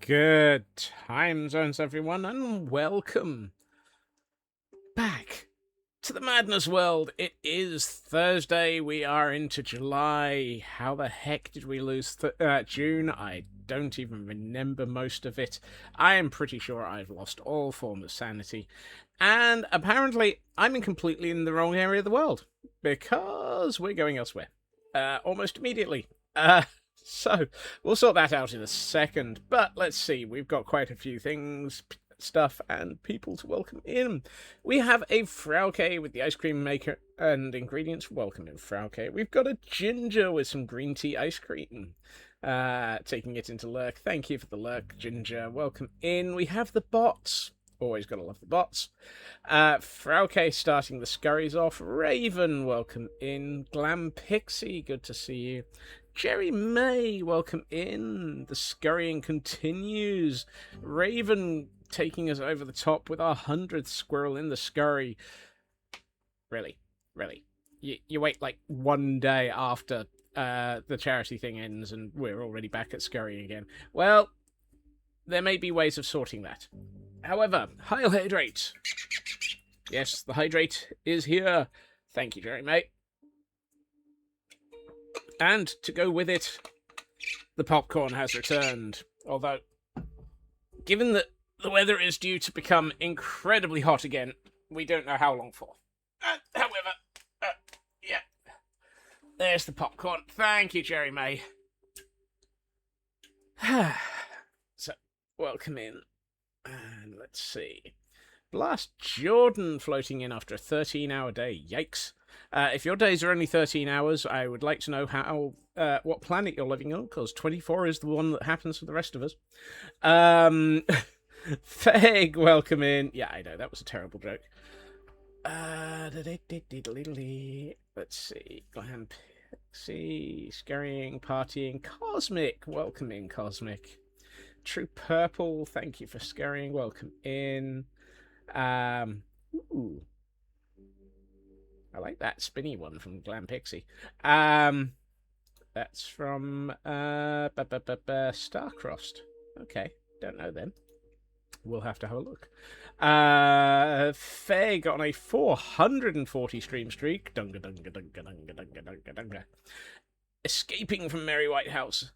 Good time zones, everyone, and welcome back to the Madness World. It is Thursday. We are into July. How the heck did we lose June? I don't even remember most of it. I am pretty sure I've lost all form of sanity. And apparently, I'm completely in the wrong area of the world because we're going elsewhere almost immediately. So we'll sort that out in a second. But let's see. We've got quite a few things, stuff, and people to welcome in. We have a Frauke with the ice cream maker and ingredients. Welcome in, Frauke. We've got a Ginger with some green tea ice cream. Taking it into Lurk. Thank you for the Lurk, Ginger. Welcome in. We have the bots. Always gotta love the bots. Frauke starting the scurries off. Raven, welcome in. Glam Pixie, good to see you. Jerry May, welcome in. The scurrying continues. Raven taking us over the top with our 100th squirrel in the scurry. Really? You wait like one day after the charity thing ends and we're already back at scurrying again. Well, there may be ways of sorting that. However, Heil Hydrate. Yes, the hydrate is here. Thank you, Jerry May. And to go with it, the popcorn has returned. Although, given that the weather is due to become incredibly hot again, we don't know how long for. However, yeah. There's the popcorn. Thank you, Jerry May. So, welcome in. And let's see. Blast Jordan floating in after a 13-hour day. Yikes. If your days are only 13 hours, I would like to know how what planet you're living on, because 24 is the one that happens for the rest of us. Feg, welcome in. Yeah, I know, that was a terrible joke. Let's see. Glam Pixie, scurrying, partying. Cosmic, welcome in, Cosmic. True Purple, thank you for scurrying. Welcome in. Ooh. I like that spinny one from Glam Pixie. That's from Starcrossed. Okay, don't know them. We'll have to have a look. Feg on a 440 stream streak. Dunga dunga dunga dunga dunga dunga dunga. Escaping from Merry White House.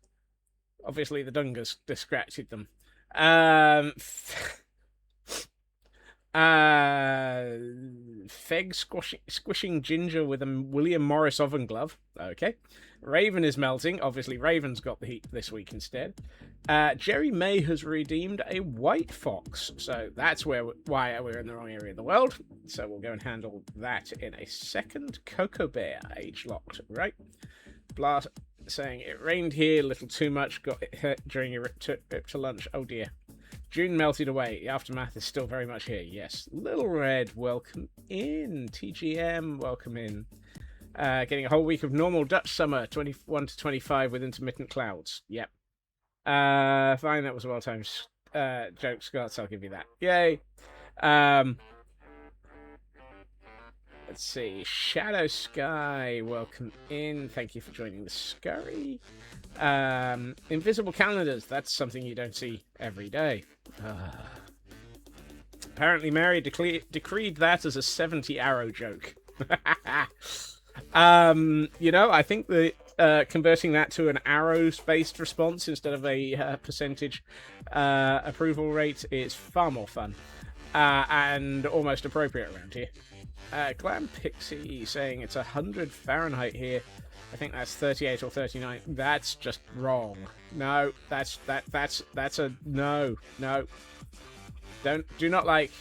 Obviously, the Dungas distracted them. Feg squishing Ginger with a William Morris oven glove. Okay. Raven is melting. Obviously, Raven's got the heat this week instead. Jerry May has redeemed a white fox. So that's why we're in the wrong area of the world. So we'll go and handle that in a second. Cocoa Bear, age locked. Right. Blast saying it rained here a little too much. Got hit during your trip to lunch. Oh dear. June melted away. The aftermath is still very much here. Yes. Little Red, welcome in. TGM, welcome in. Getting a whole week of normal Dutch summer, 21 to 25 with intermittent clouds. Yep. Fine, that was a well-timed joke, Scott, so I'll give you that. Yay. Let's see. Shadow Sky, welcome in. Thank you for joining the scurry. Invisible calendars. That's something you don't see every day. Apparently, Mary decreed that as a 70-arrow joke. I think that converting that to an arrows-based response instead of a percentage approval rate is far more fun and almost appropriate around here. Glam Pixie saying it's 100 Fahrenheit here. I think that's 38 or 39. That's just wrong. No, that's a no. Do not like.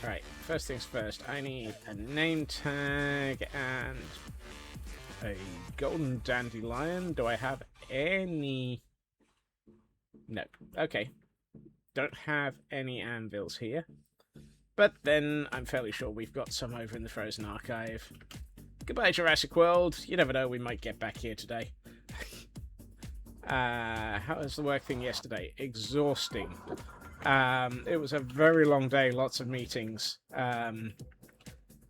All right. First things first. I need a name tag and a golden dandelion. Do I have any? No. Okay. Don't have any anvils here. But then I'm fairly sure we've got some over in the Frozen Archive. Goodbye, Jurassic World. You never know, we might get back here today. How was the work thing yesterday? Exhausting. It was a very long day, lots of meetings. And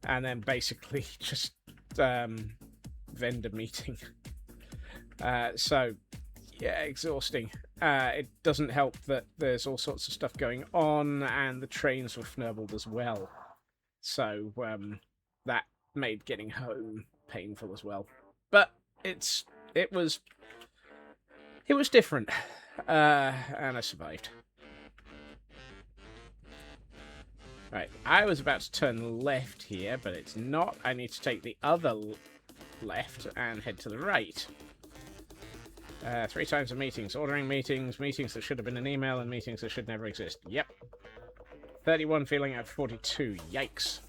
then basically just vendor meeting. So, yeah, exhausting. It doesn't help that there's all sorts of stuff going on, and the trains were fnurbled as well. So, that made getting home painful as well. But it was different. And I survived. Right, I was about to turn left here, but it's not. I need to take the other left and head to the right. 3 times of meetings. Ordering meetings. Meetings that should have been an email, and meetings that should never exist. Yep. 31 feeling out of 42. Yikes.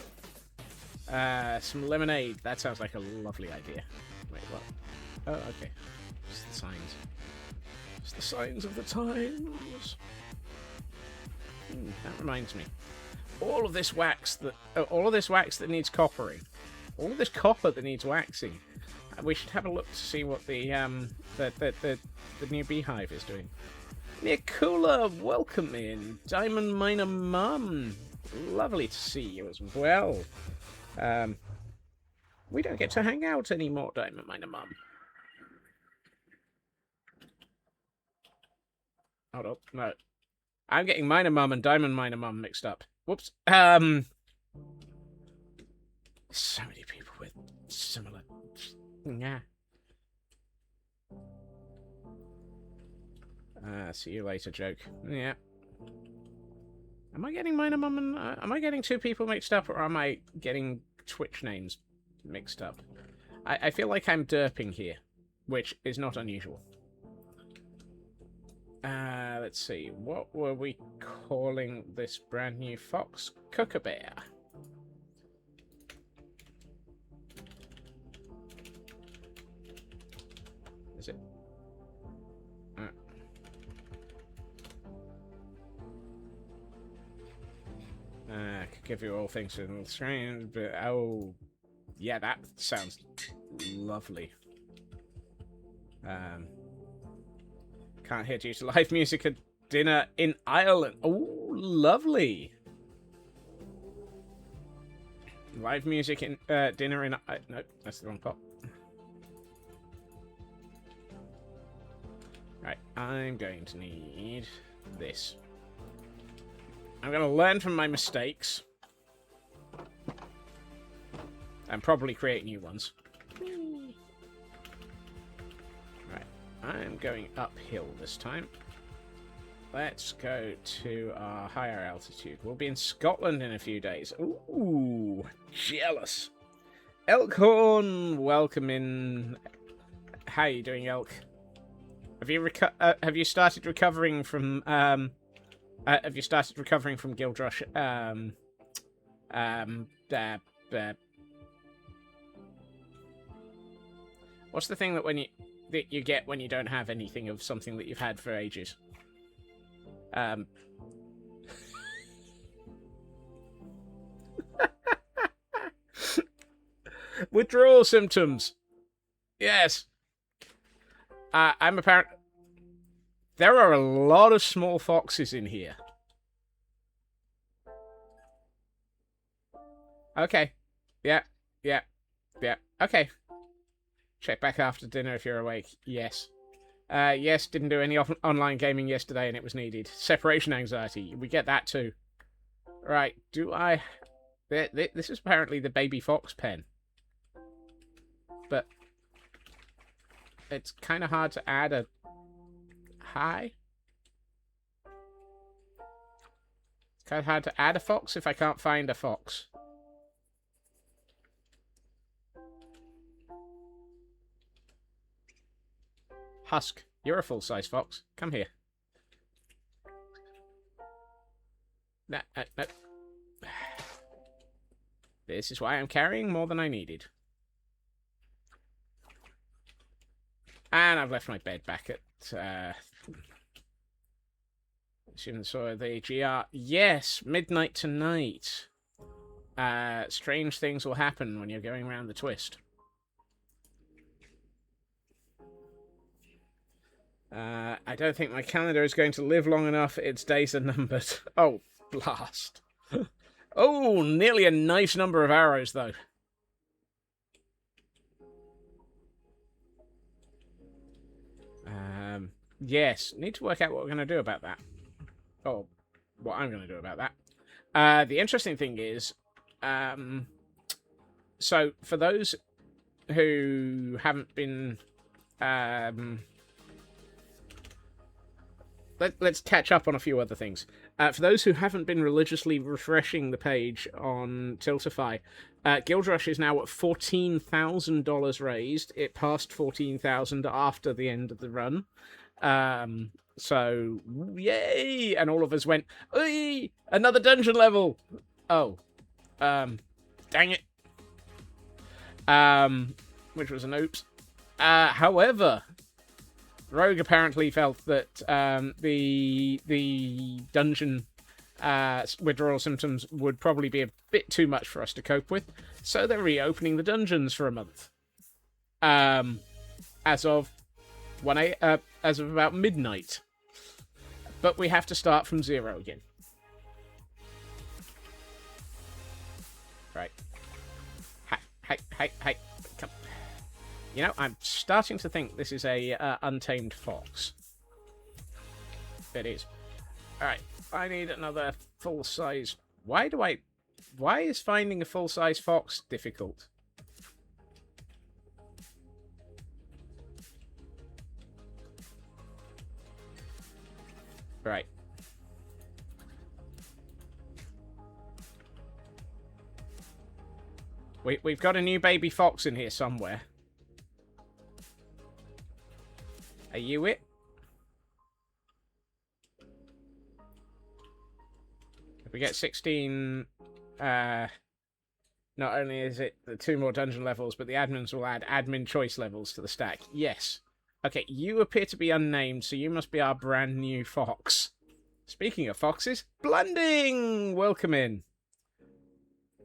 Some lemonade. That sounds like a lovely idea. Wait, what? Oh, okay. It's the signs. It's the signs of the times. That reminds me. All of this wax that needs coppering. All of this copper that needs waxing. We should have a look to see what the new beehive is doing. Nicola, welcome in. Diamond Miner Mum. Lovely to see you as well. We don't get to hang out anymore, Diamond Miner Mum. Hold up, no. I'm getting Miner Mum and Diamond Miner Mum mixed up. Whoops. So many people with similar. Yeah. See you later, joke. Yeah. Am I getting Miner Mum and am I getting 2 people mixed up, or am I getting Twitch names mixed up? I feel like I'm derping here, which is not unusual. Let's see. What were we calling this brand new fox? Kookabear. Is it? Could give you all things in the screen, but oh, yeah, that sounds lovely. Can't hear due to live music at dinner in Ireland. Oh, lovely. Live music in dinner in no, that's the wrong pot. Right, I'm going to need this. I'm going to learn from my mistakes and probably create new ones. Right, I'm going uphill this time. Let's go to our higher altitude. We'll be in Scotland in a few days. Ooh, jealous. Elkhorn, welcome in. How are you doing, Elk? Have you started recovering from Gildrush? What's the thing that you get when you don't have anything of something that you've had for ages? Withdrawal symptoms. Yes. I'm apparent. There are a lot of small foxes in here. Okay. Yeah. Yeah. Yeah. Okay. Check back after dinner if you're awake. Yes. Yes, didn't do any online gaming yesterday and it was needed. Separation anxiety. We get that too. Right. Do I... This is apparently the baby fox pen. But it's kind of hard to add a... Hi? It's kind of hard to add a fox if I can't find a fox. Husk, you're a full-size fox. Come here. No, no. This is why I'm carrying more than I needed. And I've left my bed back at... saw the GR. Yes, midnight tonight. Strange things will happen when you're going around the twist. I don't think my calendar is going to live long enough. Its days are numbered. Oh, blast. Oh, nearly a nice number of arrows, though. Yes, need to work out what we're going to do about that. Oh, what I'm going to do about that. The interesting thing is, so for those who haven't been, let's catch up on a few other things. For those who haven't been religiously refreshing the page on Tiltify, Guild Rush is now at $14,000 raised. It passed 14,000 after the end of the run. So, yay! And all of us went, "Oi! Another dungeon level!" Oh. Dang it. Which was an oops. However, Rogue apparently felt that the dungeon withdrawal symptoms would probably be a bit too much for us to cope with, so they're reopening the dungeons for a month. As of about midnight. But we have to start from zero again. Right. Hey. Come. You know, I'm starting to think this is a untamed fox. It is. Alright, I need another full-size... Why is finding a full-size fox difficult? Right. We've got a new baby fox in here somewhere. Are you it? If we get 16... not only is it the 2 more dungeon levels, but the admins will add admin choice levels to the stack. Yes. Okay, you appear to be unnamed, so you must be our brand new fox. Speaking of foxes, Blunding! Welcome in.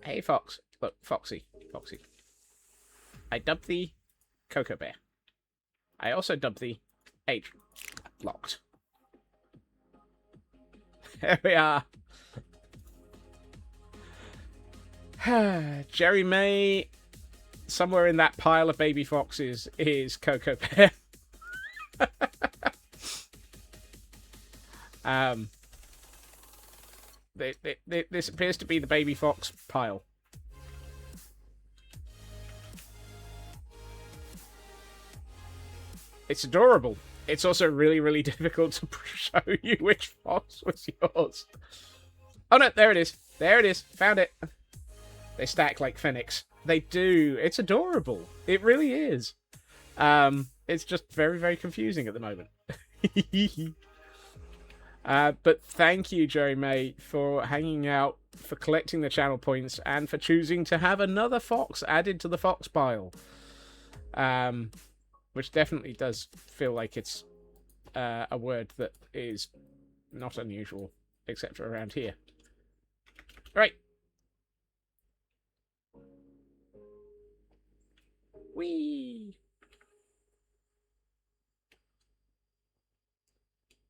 Hey, Fox. Look, Foxy. I dubbed thee Cocoa Bear. I also dubbed thee Age Locked. There we are. Jerry May, somewhere in that pile of baby foxes, is Cocoa Bear. This appears to be the baby fox pile. It's adorable. It's also really, really difficult to show you which fox was yours. Oh no, there it is. There it is. Found it. They stack like Phoenix. They do. It's adorable. It really is. It's just very, very confusing at the moment. But thank you, Jerry May, for hanging out, for collecting the channel points, and for choosing to have another fox added to the fox pile. Which definitely does feel like it's a word that is not unusual, except for around here. Right. Whee!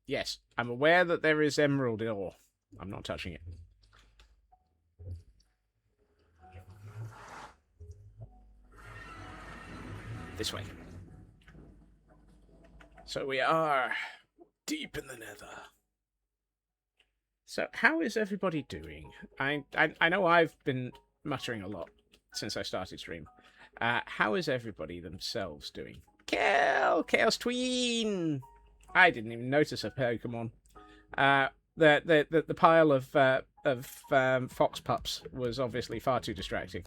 Yes, I'm aware that there is emerald ore. I'm not touching it. This way. So we are deep in the nether. So how is everybody doing? I know I've been muttering a lot since I started stream. How is everybody themselves doing? Chaos Tween! I didn't even notice a Pokemon. The pile of fox pups was obviously far too distracting.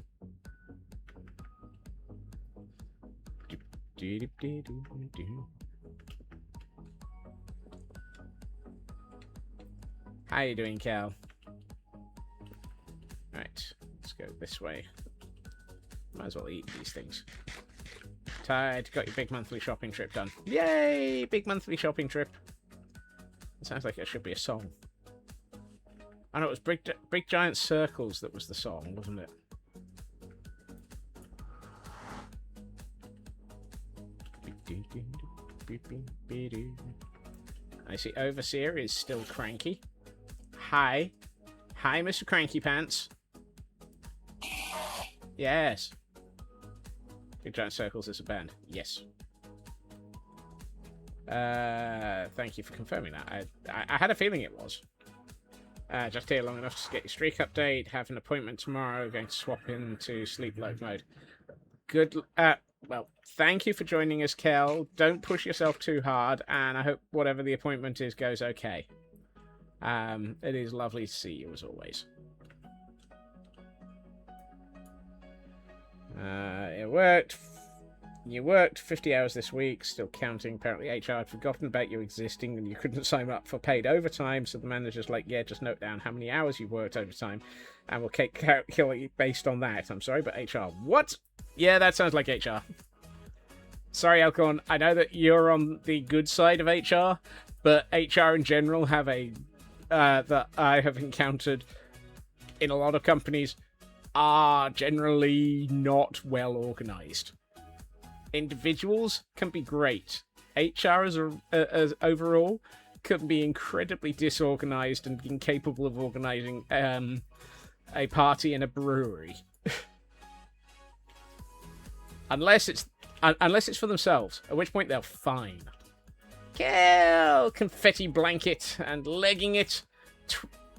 How you doing, Cal? Right, let's go this way. Might as well eat these things. Tired, got your big monthly shopping trip done. Yay! Big monthly shopping trip. It sounds like it should be a song. I know it was Big Giant Circles that was the song, wasn't it? I see Overseer is still cranky. Hi. Hi, Mr. Cranky Pants. Yes. Big Giant Circles is a band. Yes. Thank you for confirming that. I had a feeling it was. Just here long enough to get your streak update. Have an appointment tomorrow. Going to swap into sleep load mode. Good. Well, thank you for joining us, Kel. Don't push yourself too hard, and I hope whatever the appointment is goes okay. It is lovely to see you as always. It worked. You worked 50 hours this week, still counting. Apparently HR had forgotten about you existing and you couldn't sign up for paid overtime, so the manager's like, yeah, just note down how many hours you worked overtime and we'll calculate you based on that. I'm sorry, but HR, what? Yeah, that sounds like HR. Sorry, Alcon, I know that you're on the good side of HR, but HR in general have a, that I have encountered in a lot of companies, are generally not well organized. Individuals can be great. HR as overall can be incredibly disorganized and incapable of organizing a party in a brewery. unless it's for themselves, at which point they're fine. Kill! Confetti blanket and legging it,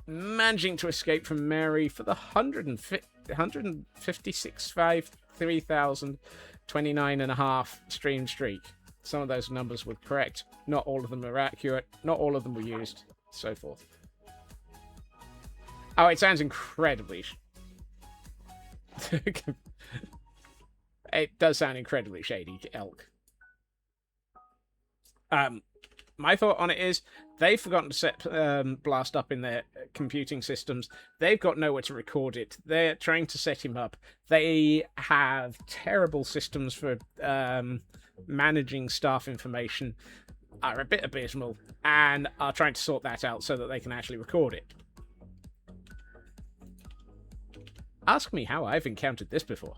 managing to escape from Mary for the 156,530,029.5 stream streak. Some of those numbers were correct. Not all of them are accurate. Not all of them were used. So forth. Oh, it sounds incredibly... It does sound incredibly shady, Elk. My thought on it is they've forgotten to set Blast up in their computing systems. They've got nowhere to record it. They're trying to set him up. They have terrible systems for managing staff information, are a bit abysmal, and are trying to sort that out so that they can actually record it. Ask me how I've encountered this before.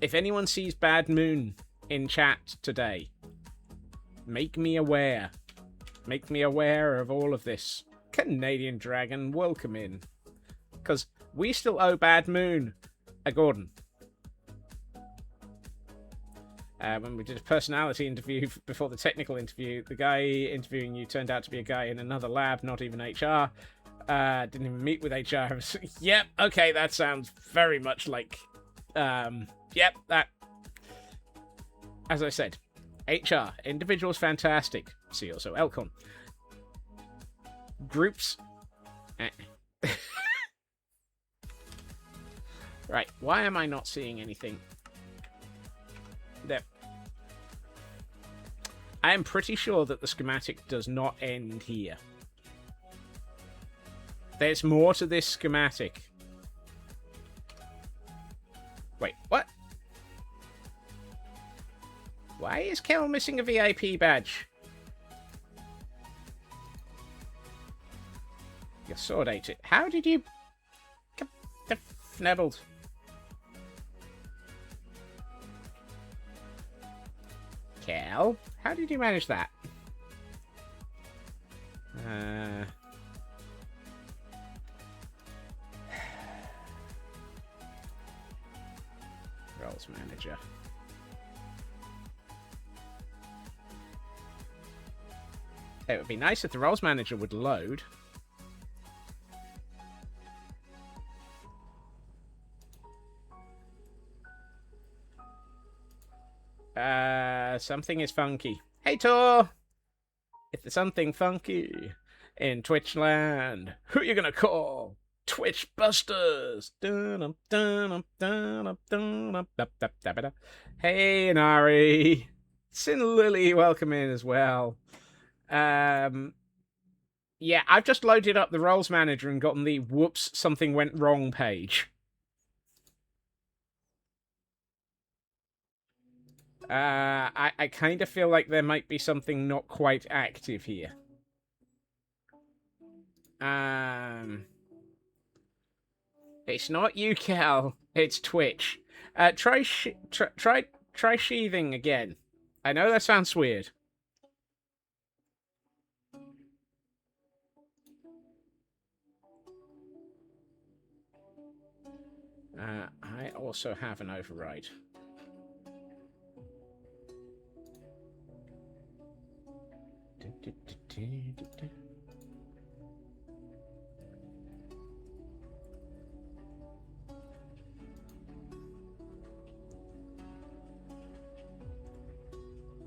If anyone sees Bad Moon in chat today, make me aware. Make me aware of all of this. Canadian Dragon, welcome in. Because we still owe Bad Moon a Gordon. When we did a personality interview before the technical interview, the guy interviewing you turned out to be a guy in another lab, not even HR. Didn't even meet with HR. Yep, okay, that sounds very much like... Yep, that... As I said, HR, individuals fantastic. See also Elcon. Groups... Right, why am I not seeing anything? There. I am pretty sure that the schematic does not end here. There's more to this schematic. Wait, what? Why is Kel missing a VIP badge? Your sword ate it. How did you... Fnebbled. Kel, how did you manage that? roles manager. It would be nice if the roles manager would load. Something is funky. Hey, Tor! If there's something funky in Twitchland, who are you gonna call? Twitch Busters! Hey, Nari! Sin Lily, welcome in as well. Yeah, I've just loaded up the roles manager and gotten the whoops, something went wrong page. I kind of feel like there might be something not quite active here. It's not you, Cal. It's Twitch. Try sheathing again. I know that sounds weird. I also have an override.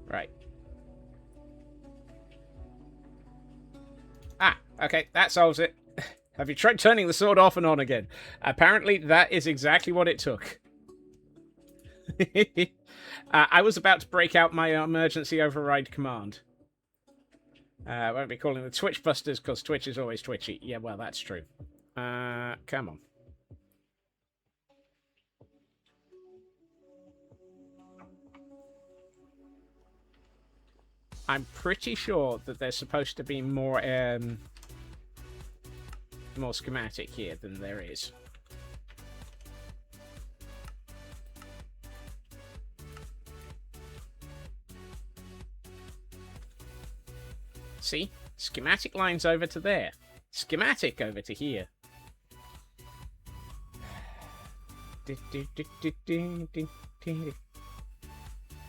Right. Ah, okay, that solves it. Have you tried turning the sword off and on again? Apparently, that is exactly what it took. I was about to break out my emergency override command. I won't be calling the Twitch Busters because Twitch is always twitchy. Yeah, well, that's true. Come on. I'm pretty sure that there's supposed to be more schematic here than there is. See? Schematic lines over to there. Schematic over to here.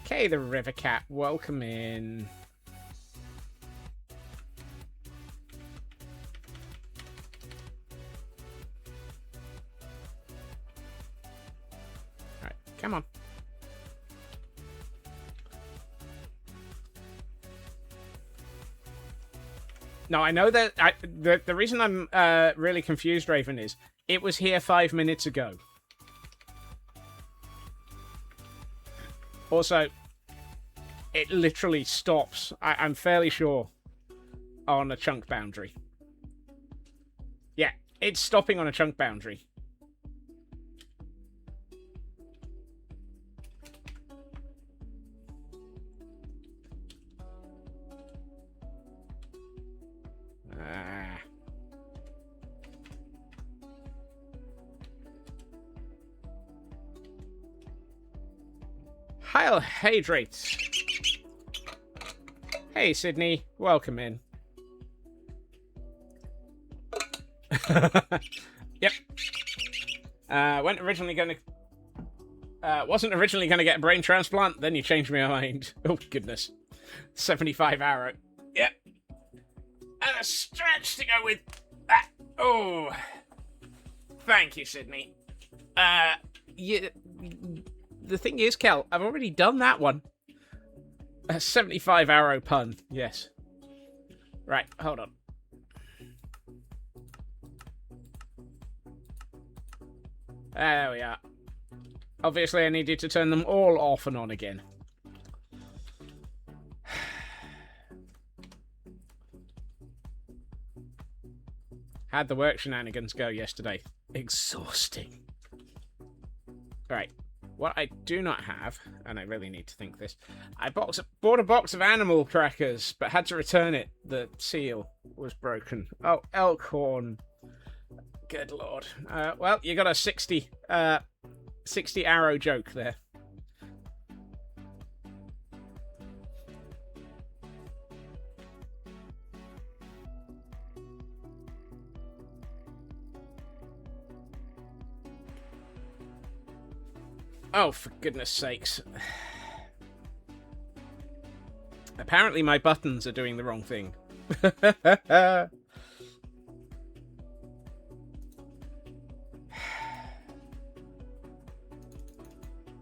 Okay, the River Cat, welcome in. Alright, come on. No, I know that the reason I'm really confused, Raven, is it was here 5 minutes ago. Also, it literally stops, I'm fairly sure, on a chunk boundary. Yeah, it's stopping on a chunk boundary. Heil Hydrates. Hey, Sydney. Welcome in. Yep. Wasn't originally going to get a brain transplant, then you changed my mind. Oh, goodness. 75 arrow. Yep. And a stretch to go with that. Oh. Thank you, Sydney. Yeah. The thing is, Kel, I've already done that one. A 75 arrow pun, yes. Right, hold on. There we are. Obviously, I needed to turn them all off and on again. How'd the work shenanigans go yesterday? Exhausting. Right. What I do not have, and I really need to think this, I bought a box of animal crackers, but had to return it. The seal was broken. Oh, elk horn. Good lord. Well, you got a 60 arrow joke there. Oh, for goodness sakes. Apparently my buttons are doing the wrong thing.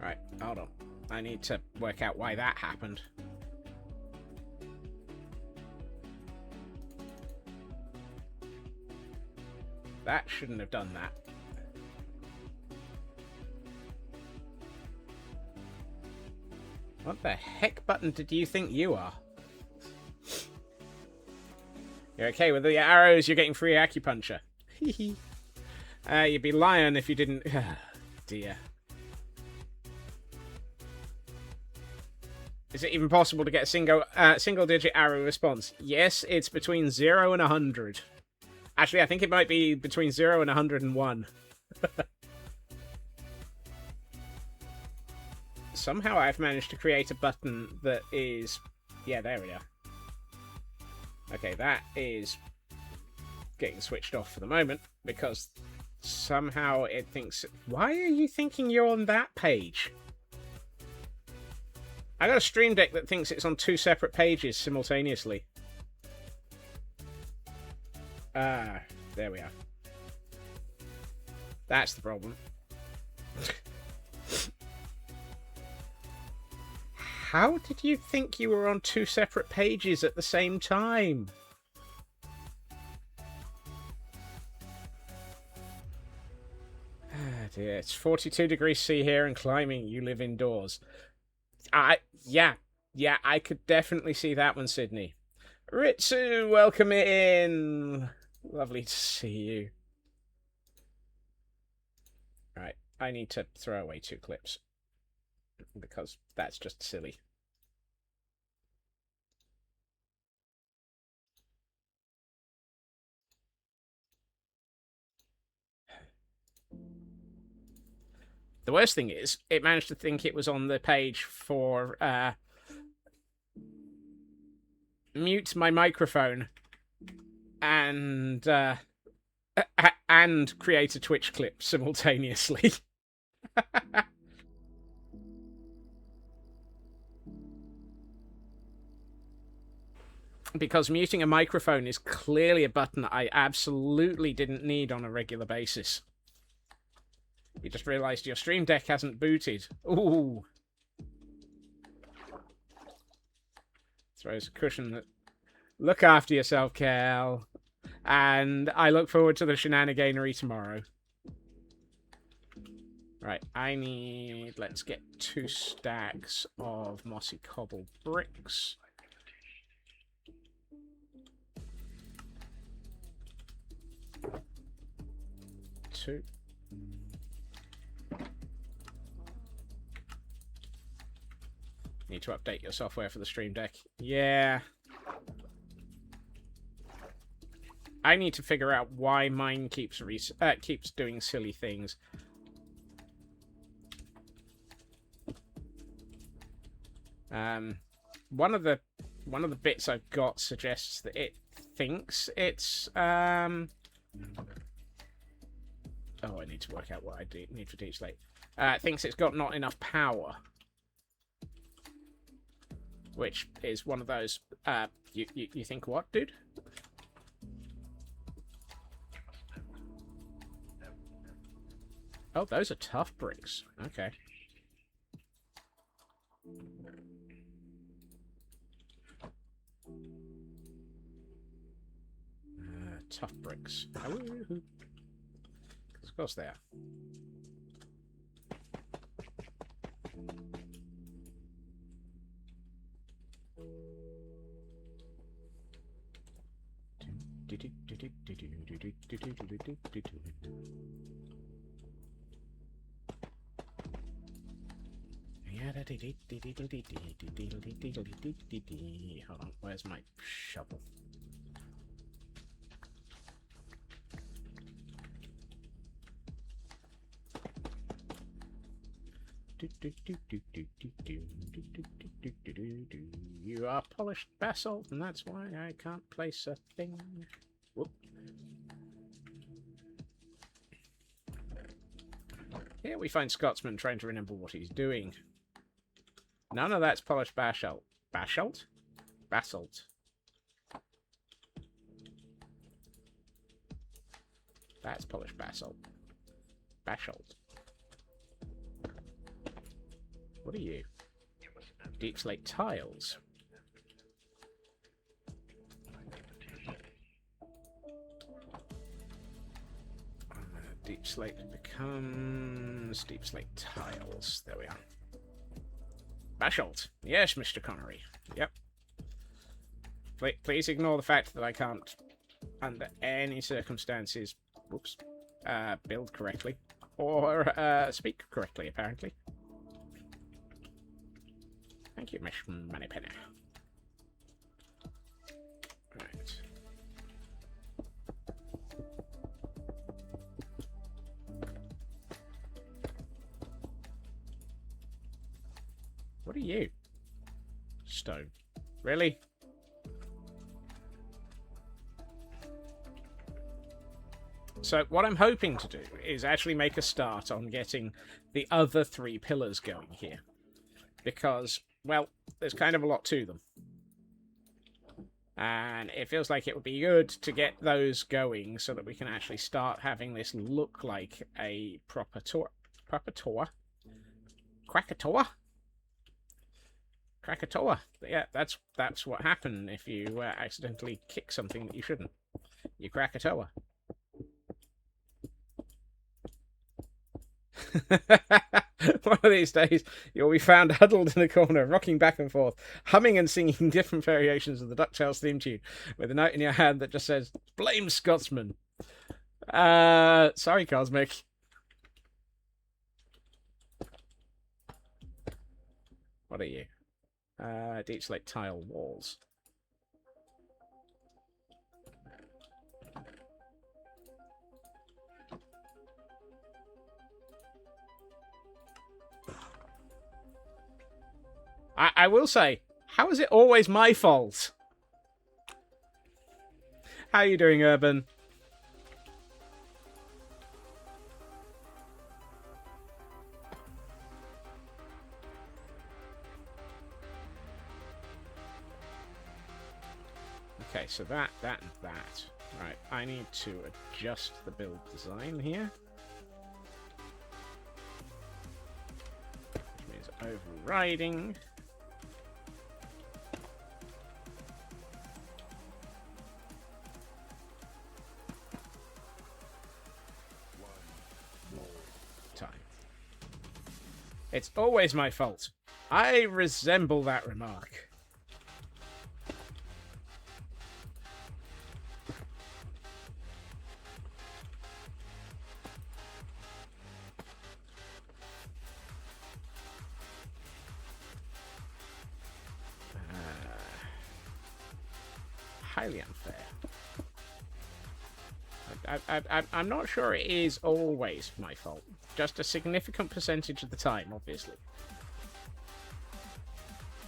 Right, hold on. I need to work out why that happened. That shouldn't have done that. What the heck button did you think you are? You're okay with the arrows, you're getting free acupuncture. You'd be lying if you didn't... dear. Is it even possible to get a single-digit arrow response? Yes, it's between 0 and 100. Actually, I think it might be between 0 and 101. Somehow I've managed to create a button that is... Yeah, there we are. Okay, that is getting switched off for the moment, because somehow it thinks... Why are you thinking you're on that page? I got a Stream Deck that thinks it's on 2 separate pages simultaneously. Ah, there we are. That's the problem. How did you think you were on 2 separate pages at the same time? Ah, dear. It's 42 degrees C here and climbing. You live indoors. Yeah, I could definitely see that one, Sydney. Ritsu, welcome in. Lovely to see you. Right, I need to throw away 2 clips, because that's just silly. The worst thing is, it managed to think it was on the page for mute my microphone and create a Twitch clip simultaneously. Because muting a microphone is clearly a button I absolutely didn't need on a regular basis. You just realised your Stream Deck hasn't booted. Ooh. Throws a cushion that... Look after yourself, Cal. And I look forward to the shenaniganery tomorrow. Right, I need... Let's get 2 stacks of mossy cobble bricks. Two. Need to update your software for the Stream Deck. Yeah. I need to figure out why mine keeps doing silly things. One of the bits I've got suggests that it thinks it's Oh, I need to work out what I need for Deep Slate. Thinks it's got not enough power. Which is one of those, you think what, dude? Oh, those are tough bricks. Okay. Tough bricks. Of course they are. Hold on, where's my shovel? You are polished basalt, and that's why I can't place a thing. Whoop. Here we find Scotsman trying to remember what he's doing. None of that's polished basalt. Basalt? Basalt. That's polished basalt. Basalt. What are you? Deep slate tiles. Deep slate becomes deep slate tiles. There we are. Basalt. Yes, Mr. Connery. Yep. Please ignore the fact that I can't, under any circumstances, whoops, build correctly. Or speak correctly, apparently. Thank you, Miss Moneypenny. Right. What are you? Stone. Really? So what I'm hoping to do is actually make a start on getting the other 3 pillars going here. Because, well, there's kind of a lot to them. And it feels like it would be good to get those going so that we can actually start having this look like a proper tour. Proper tour? Krakatoa? Krakatoa. Yeah, that's what happened if you accidentally kick something that you shouldn't. You Krakatoa. One of these days, you'll be found huddled in a corner, rocking back and forth, humming and singing different variations of the DuckTales theme tune, with a note in your hand that just says, "Blame Scotsman." Sorry, Cosmic. What are you? Deep slate tile walls. I will say, how is it always my fault? How are you doing, Urban? Okay, so that, and that. Right, I need to adjust the build design here. Which means overriding. It's always my fault. I resemble that remark. Highly unfair. I'm not sure it is always my fault. Just a significant percentage of the time, obviously.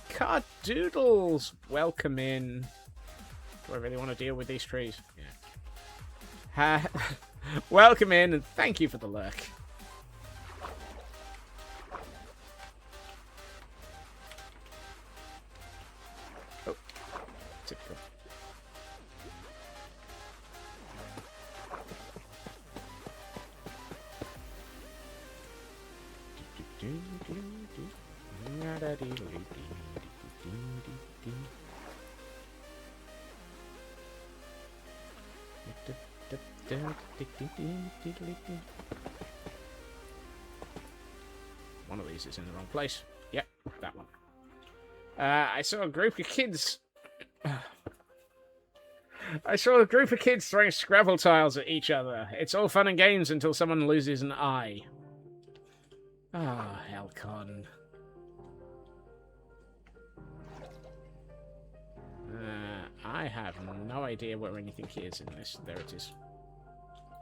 Cardoodles! Welcome in. Do I really want to deal with these trees? Yeah. Welcome in, and thank you for the lurk. Oh. Typical. One of these is in the wrong place. Yep, that one. I saw a group of kids. I saw a group of kids throwing Scrabble tiles at each other. It's all fun and games until someone loses an eye. Ah, Helcon. I have no idea where anything is in this. There it is.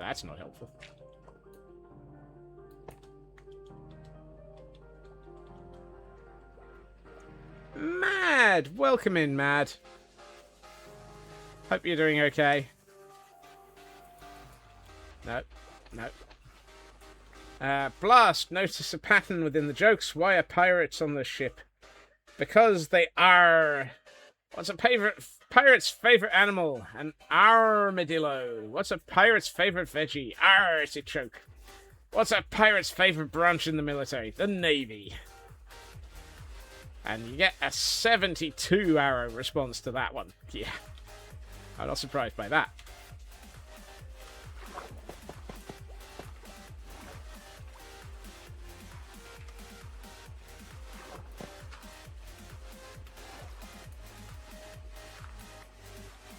That's not helpful. Mad! Welcome in, Mad. Hope you're doing okay. No. No. Blast, notice a pattern within the jokes. Why are pirates on the ship? Because they are... What's a pirate's favorite animal? An armadillo. What's a pirate's favorite veggie? Artichoke. What's a pirate's favorite branch in the military? The Navy. And you get a 72 arrow response to that one. Yeah. I'm not surprised by that.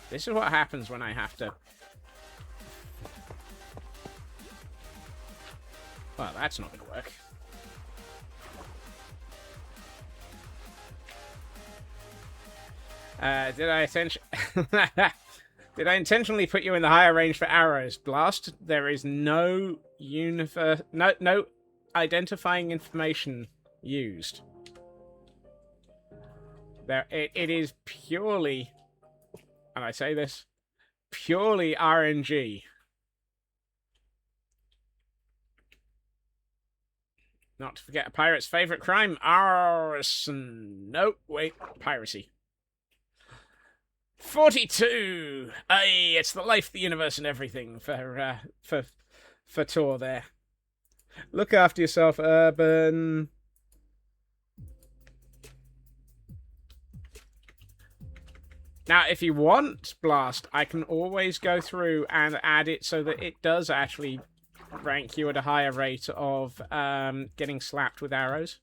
This is what happens when I have to... Well, that's not going to work. Did I intentionally put you in the higher range for arrows? Blast. There is no no identifying information used. It is purely, and I say this, purely RNG. Not to forget a pirate's favorite crime, arson. No, wait, piracy. 42. Ay, it's the life, the universe, and everything for Tor there. Look after yourself, Urban. Now, if you want Blast, I can always go through and add it so that it does actually rank you at a higher rate of getting slapped with arrows.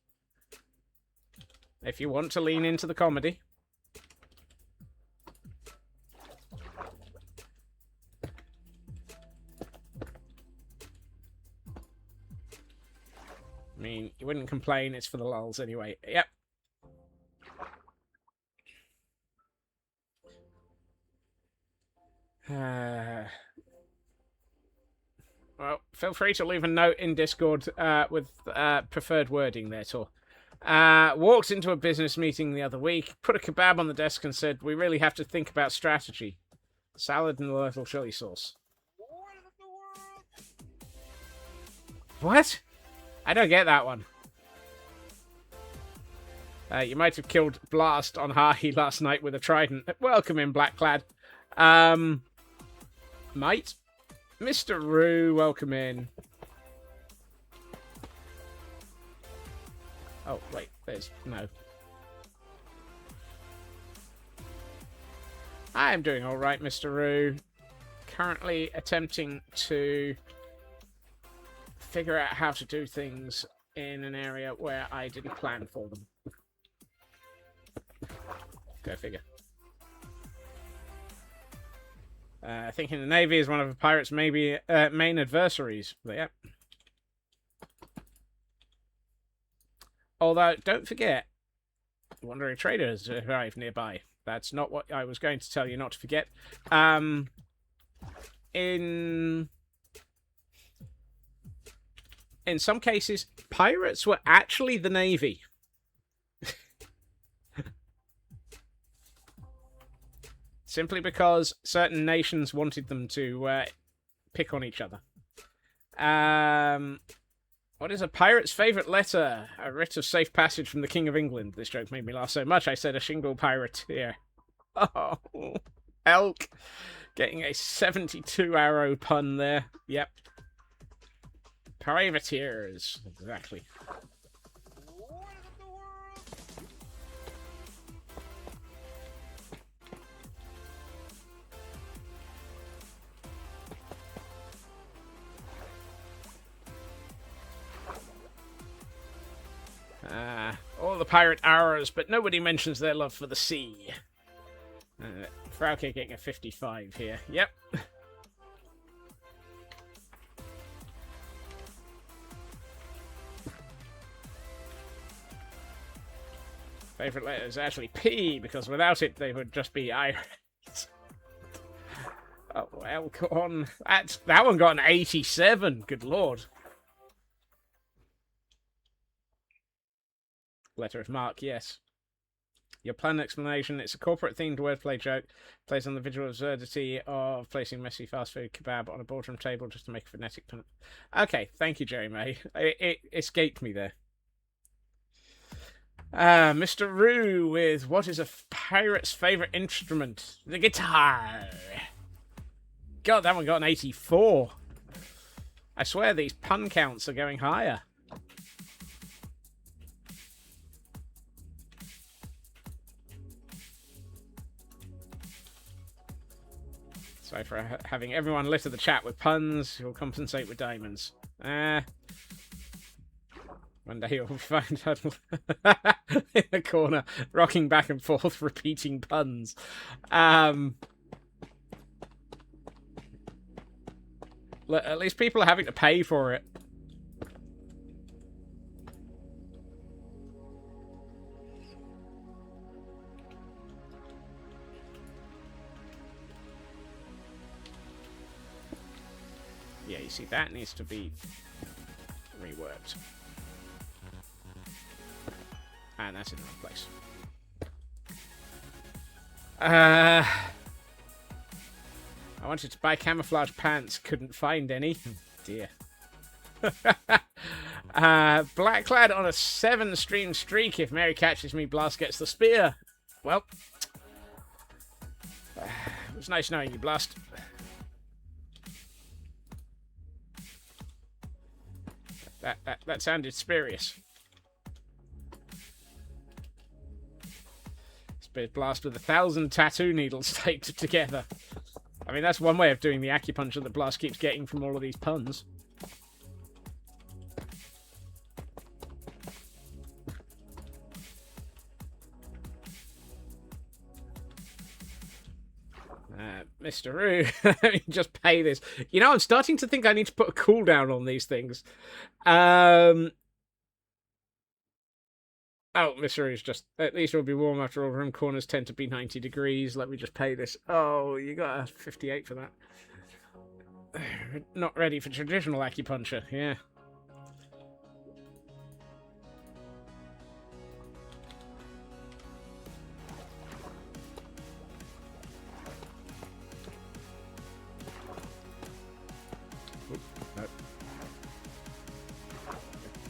If you want to lean into the comedy. I mean, you wouldn't complain, it's for the lulz anyway. Yep. Well, feel free to leave a note in Discord with preferred wording there, Tor. Walked into a business meeting the other week, put a kebab on the desk and said, we really have to think about strategy. Salad and a little chili sauce. What? I don't get that one. You might have killed Blast on Hahi last night with a trident. Welcome in, Blackclad. Mate? Mr. Roo, welcome in. Oh, wait, there's... no. I'm doing alright, Mr. Roo. Currently attempting to figure out how to do things in an area where I didn't plan for them. Go figure. Thinking the Navy is one of a pirate's main adversaries. But, yeah. Although, don't forget, wandering traders arrive nearby. That's not what I was going to tell you not to forget. In some cases, pirates were actually the Navy. Simply because certain nations wanted them to pick on each other. What is a pirate's favourite letter? A writ of safe passage from the King of England. This joke made me laugh so much I said a shingle pirateer. Oh, elk. Getting a 72 arrow pun there. Yep. Privateers. Exactly. All the pirate arrows, but nobody mentions their love for the sea. Frauke getting a 55 here. Yep. Favorite letter is actually P, because without it they would just be I. Oh, Elkhorn. That one got an 87. Good lord. Letter of marque, yes. Your plan explanation: it's a corporate-themed wordplay joke. Plays on the visual absurdity of placing messy fast food kebab on a boardroom table just to make a phonetic pun. Okay, thank you, Jerry May. It escaped me there. Mr. Roo with what is a pirate's favorite instrument? The guitar. God, that one got an 84. I swear these pun counts are going higher. So for having everyone litter the chat with puns, you'll compensate with diamonds. One day you'll find Huddle in the corner, rocking back and forth, repeating puns. At least people are having to pay for it. Yeah, you see, that needs to be reworked. And that's in the wrong place. I wanted to buy camouflage pants, couldn't find any. Oh, dear. Blacklad on a 7-stream streak. If Mary catches me, Blast gets the spear. Well, it was nice knowing you, Blast. That sounded spurious. Spear Blast with 1,000 tattoo needles taped together. I mean, that's one way of doing the acupuncture that Blast keeps getting from all of these puns. Mr. Roo, let me just pay this. You know, I'm starting to think I need to put a cooldown on these things. Oh, Mr. Roo's just... At least it'll be warm after all. Room corners tend to be 90 degrees. Let me just pay this. Oh, you got a 58 for that. Not ready for traditional acupuncture, yeah.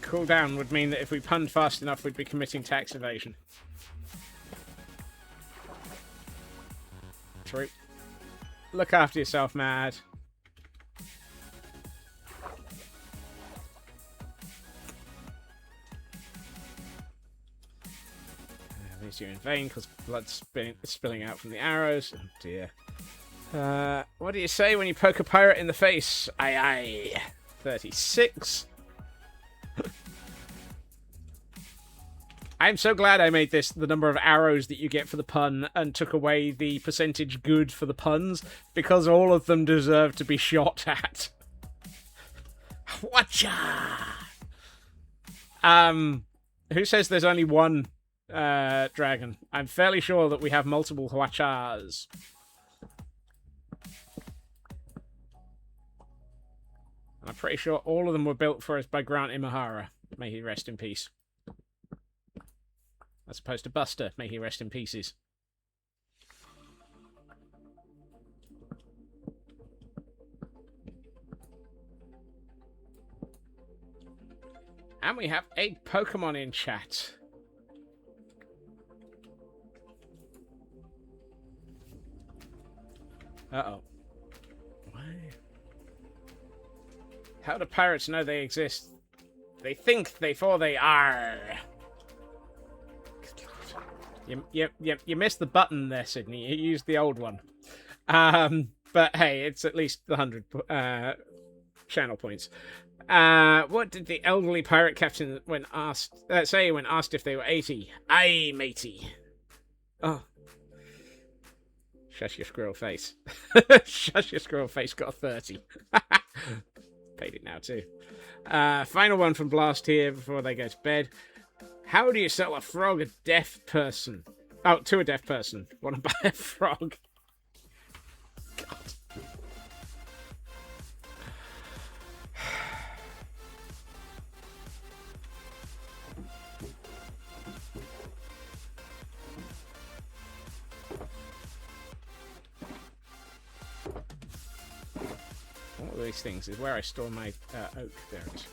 Cooldown would mean that if we punned fast enough, we'd be committing tax evasion. True. Look after yourself, Mad. Leaves you in vain because blood's spilling out from the arrows. Oh dear. What do you say when you poke a pirate in the face? Aye aye. 36. I'm so glad I made this the number of arrows that you get for the pun and took away the percentage good for the puns, because all of them deserve to be shot at. Watcha! Who says there's only one dragon? I'm fairly sure that we have multiple Huachas. And I'm pretty sure all of them were built for us by Grant Imahara. May he rest in peace. As opposed to Buster, may he rest in pieces. And we have a Pokemon in chat. Uh-oh. Why? How do pirates know they exist? They think before they are. You missed the button there, Sydney. You used the old one. But hey, it's at least the 100 channel points. What did the elderly pirate captain say when asked if they were 80? Aye, matey. Oh. Shush your squirrel face. Shush your squirrel face got a 30. Paid it now too. Final one from Blast here before they go to bed. How do you sell a frog a deaf person? Oh, to a deaf person. Want to buy a frog? God. these things is where I store my oak. There it is.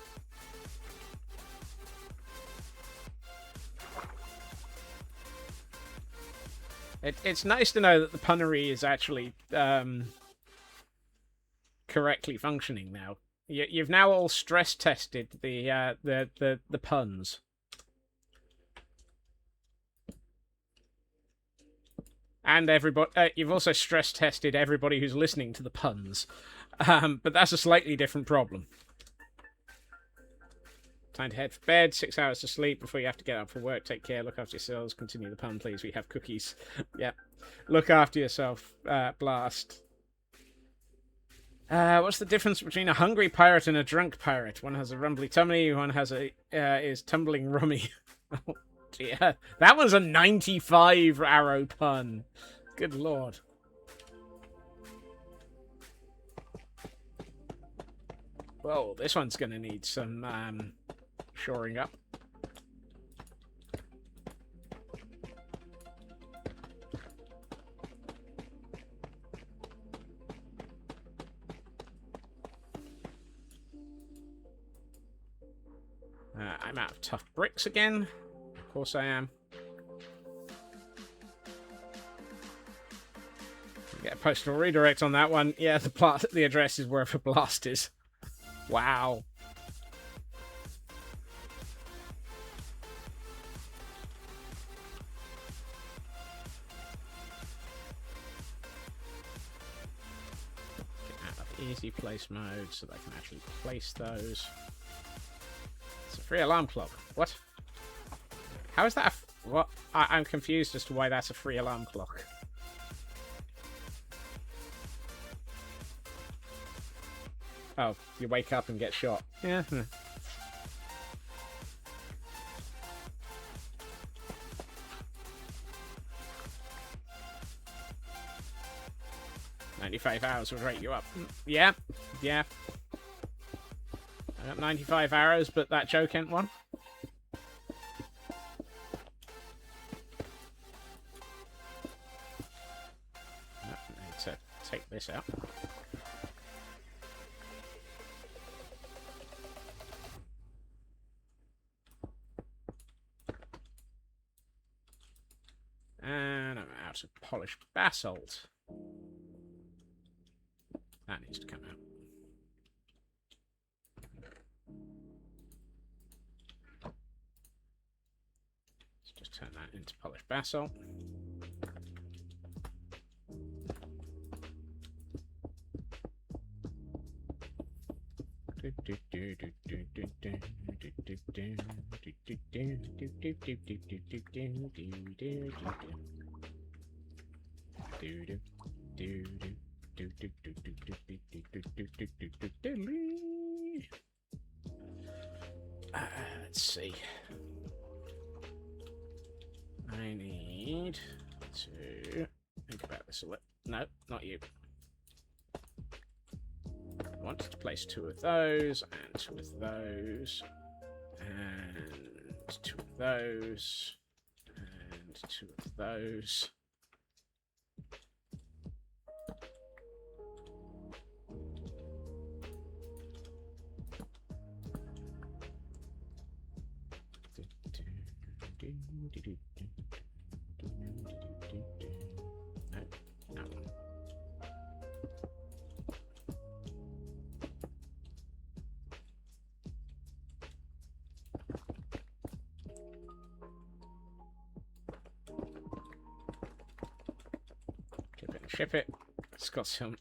It's nice to know that the punnery is actually correctly functioning now. You've now all stress tested the puns. And everybody, you've also stress tested everybody who's listening to the puns. But that's a slightly different problem. Time to head for bed. 6 hours to sleep before you have to get up for work. Take care. Look after yourselves. Continue the pun, please. We have cookies. Yep. Look after yourself. Blast. What's the difference between a hungry pirate and a drunk pirate? One has a rumbly tummy. One has is tumbling rummy. Oh dear. That was a 95 arrow pun. Good lord. Well, this one's going to need some shoring up. I'm out of tough bricks again. Of course I am. Get a postal redirect on that one. Yeah, the address is wherever blast is. Wow. Get out of easy place mode so that I can actually place those. It's a free alarm clock. What? How is that what? I'm confused as to why that's a free alarm clock. Oh, you wake up and get shot. Yeah. 95 hours would rate you up. Yeah, yeah. I got 95 arrows, but that joke ain't one. I need to take this out. And I'm out of polished basalt. That needs to come out. Let's just turn that into polished basalt. Let's see. I need to think about this a little. No, not you. I want to place 2 of those, and 2 of those, and 2 of those, and 2 of those. No, that one. Keep it and ship it. Scott's film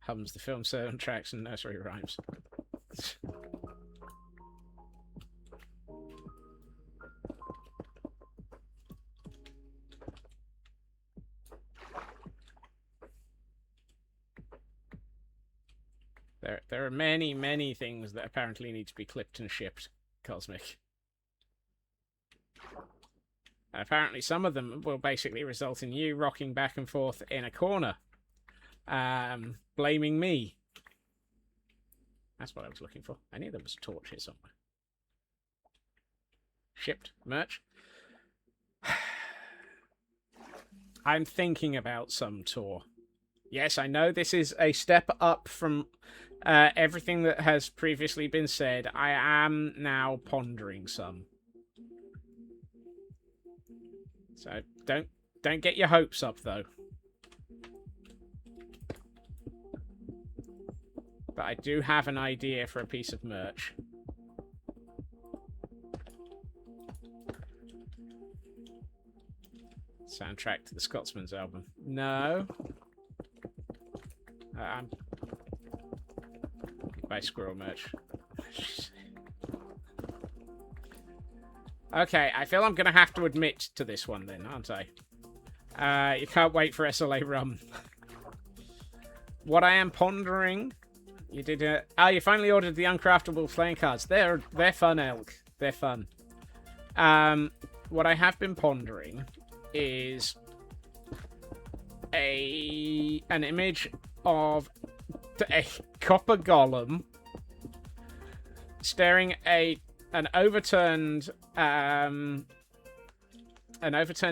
hums the film soundtracks and nursery rhymes. There are many, many things that apparently need to be clipped and shipped, Cosmic. And apparently some of them will basically result in you rocking back and forth in a corner, blaming me. That's what I was looking for. I knew there was a torch here somewhere. Shipped merch. I'm thinking about some tour. Yes, I know this is a step up from everything that has previously been said. I am now pondering some. So don't get your hopes up, though. But I do have an idea for a piece of merch. Soundtrack to the Scotsman's album. No. Buy squirrel merch. Okay, I feel I'm going to have to admit to this one then, aren't I? You can't wait for SLA rum. What I am pondering... You did you finally ordered the uncraftable playing cards. They're fun, Elk. They're fun. What I have been pondering is an image of a copper golem staring an overturned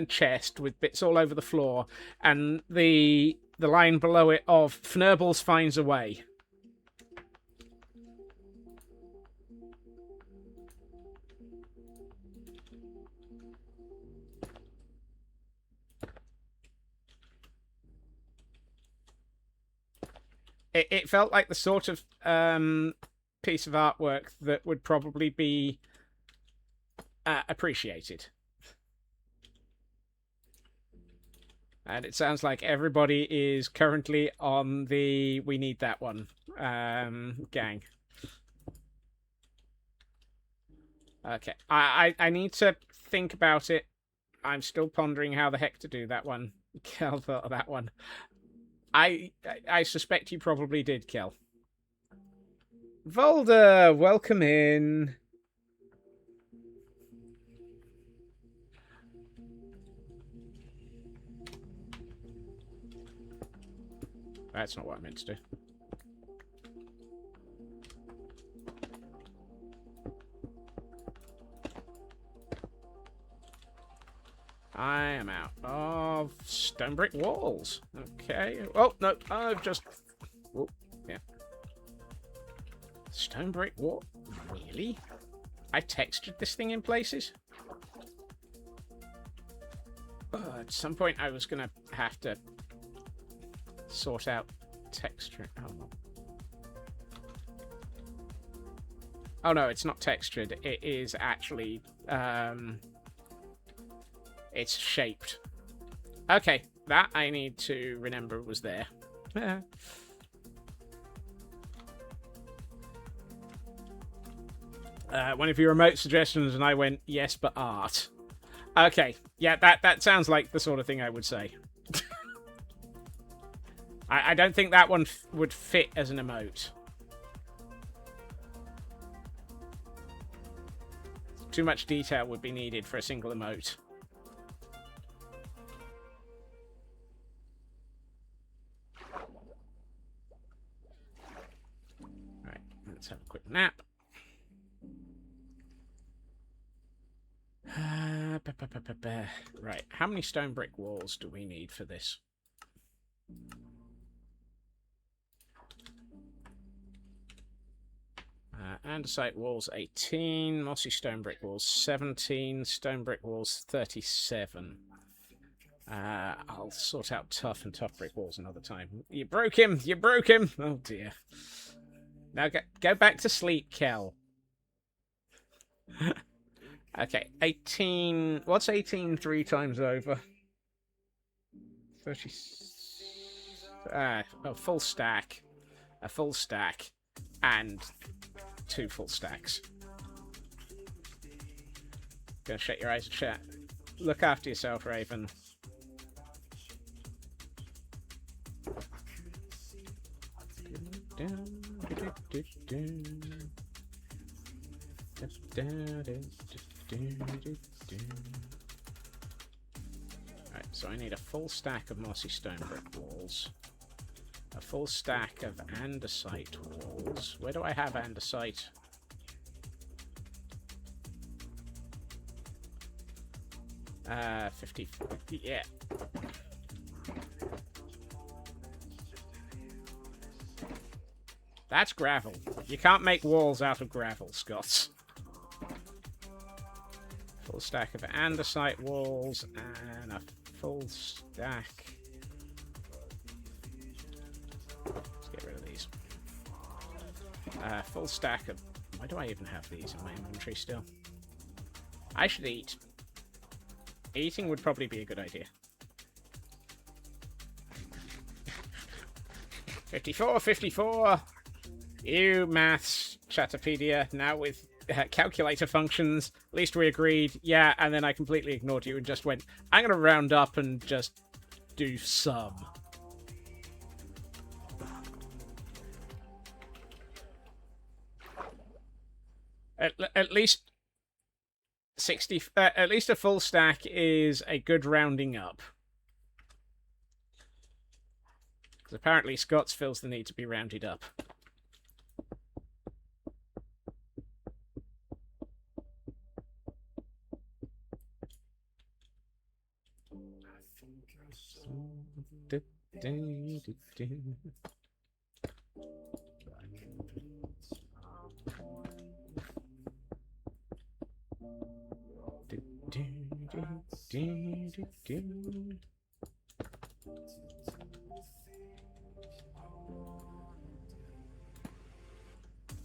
chest with bits all over the floor, and the line below it of Fnurbles finds a way. It felt like the sort of piece of artwork that would probably be appreciated. And it sounds like everybody is currently on the we need that one gang. Okay. I need to think about it. I'm still pondering how the heck to do that one. Kel thought of that one. I suspect you probably did, Kel. Volder, welcome in. That's not what I meant to do. I am out of stone brick walls. Okay. Oh, no. I've just... Oh, yeah. Stone brick wall? Really? I textured this thing in places? At some point, I was going to have to sort out texture. Oh, no, it's not textured. It is actually... It's shaped. Okay, that I need to remember was there. One of your remote suggestions, and I went, yes, but art. Okay, yeah, that sounds like the sort of thing I would say. I don't think that one would fit as an emote. Too much detail would be needed for a single emote. Alright, let's have a quick nap. Right, how many stone brick walls do we need for this? Andesite walls 18, mossy stone brick walls 17, stone brick walls 37. I'll sort out tough and tough brick walls another time. You broke him! You broke him! Oh dear. Now go back to sleep, Kel. Okay, 18... What's 18 3 times over? 30... a full stack. A full stack. And 2 full stacks. Gonna shut your eyes and chat. Look after yourself, Raven. Right, so I need a full stack of mossy stone brick walls. A full stack of andesite walls. Where do I have andesite? Uh, 50, yeah. That's gravel. You can't make walls out of gravel, Scots. Full stack of andesite walls and a full stack. Let's get rid of these. Full stack of... Why do I even have these in my inventory still? I should eat. Eating would probably be a good idea. 54, 54. You maths, Chatterpedia, now with calculator functions. At least we agreed. Yeah, and then I completely ignored you and just went, I'm going to round up and just do some. At least 60. At least a full stack is a good rounding up. Because apparently Scots feels the need to be rounded up.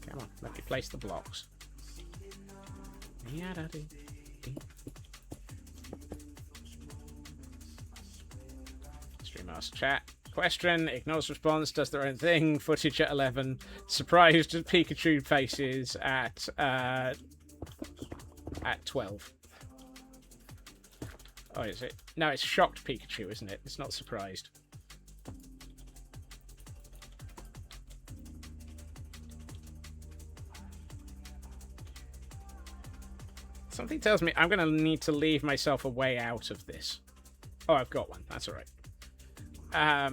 Come on, let me place the blocks. Streammaster chat. Question, ignores response, does their own thing, footage at 11, surprised at Pikachu faces at 12. Oh, is it? No, it's shocked Pikachu, isn't it? It's not surprised. Something tells me I'm going to need to leave myself a way out of this. Oh, I've got one. That's all right. I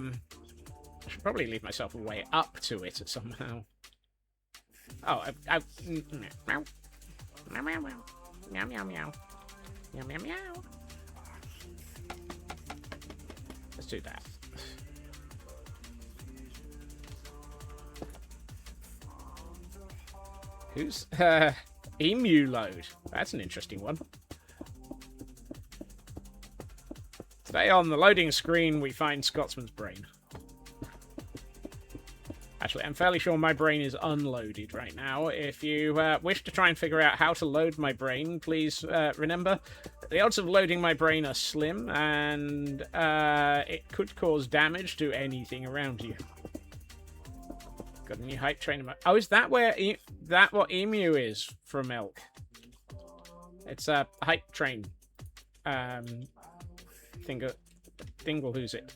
should probably leave myself a way up to it somehow. Oh, meow. Meow, meow, meow. Meow, meow, meow. Meow, meow, meow. Let's do that. Who's, Emu load? That's an interesting one. Today on the loading screen, we find Scotsman's brain. Actually, I'm fairly sure my brain is unloaded right now. If you wish to try and figure out how to load my brain, please remember, the odds of loading my brain are slim, and it could cause damage to anything around you. Got a new hype train. Oh, is that where that what emu is from Elk? It's a hype train. Dingle, who's it?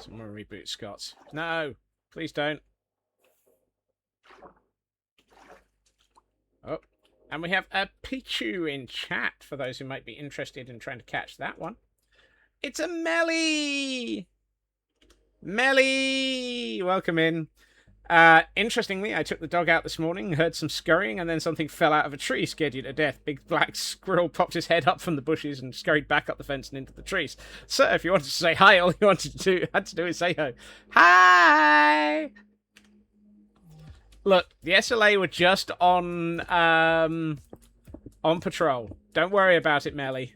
Some more reboot Scots. No, please don't. Oh, and we have a Pichu in chat for those who might be interested in trying to catch that one. It's a Melly! Melly! Welcome in. Interestingly, I took the dog out this morning, heard some scurrying, and then something fell out of a tree, scared you to death. Big black squirrel popped his head up from the bushes and scurried back up the fence and into the trees. So, if you wanted to say hi, all you wanted to do is say hi. Hi! Look, the SLA were just on patrol. Don't worry about it, Melly.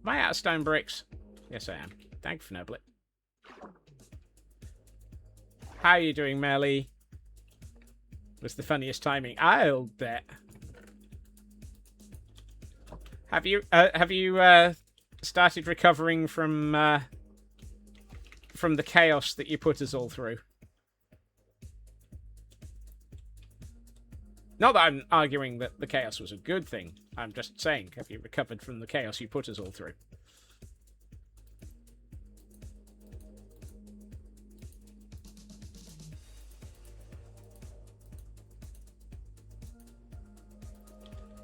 Am I out of stone bricks? Yes, I am. Thank you for Noblet. How are you doing, Melly? Was the funniest timing. I'll bet. Have you started recovering from the chaos that you put us all through? Not that I'm arguing that the chaos was a good thing. I'm just saying, have you recovered from the chaos you put us all through?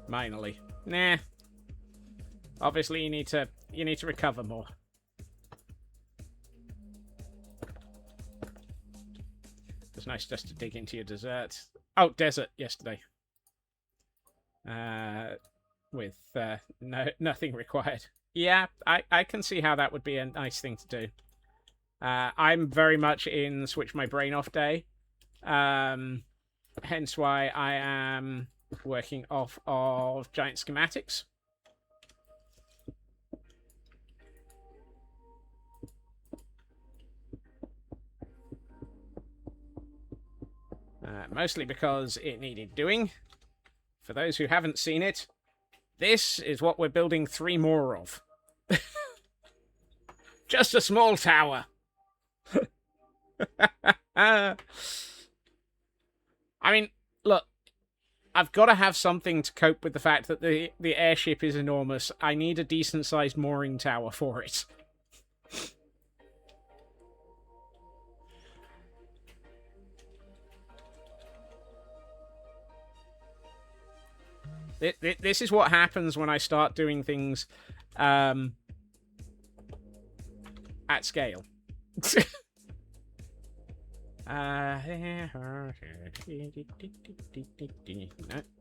Minorly. Nah. Obviously, you need to recover more. It's nice just to dig into your dessert. Oh, desert yesterday. With nothing required. Yeah, I can see how that would be a nice thing to do. I'm very much in switch my brain off day. Hence why I am working off of giant schematics. Mostly because it needed doing. For those who haven't seen it, this is what we're building 3 more of. Just a small tower. I mean, look, I've got to have something to cope with the fact that the airship is enormous. I need a decent-sized mooring tower for it. This is what happens when I start doing things at scale. No,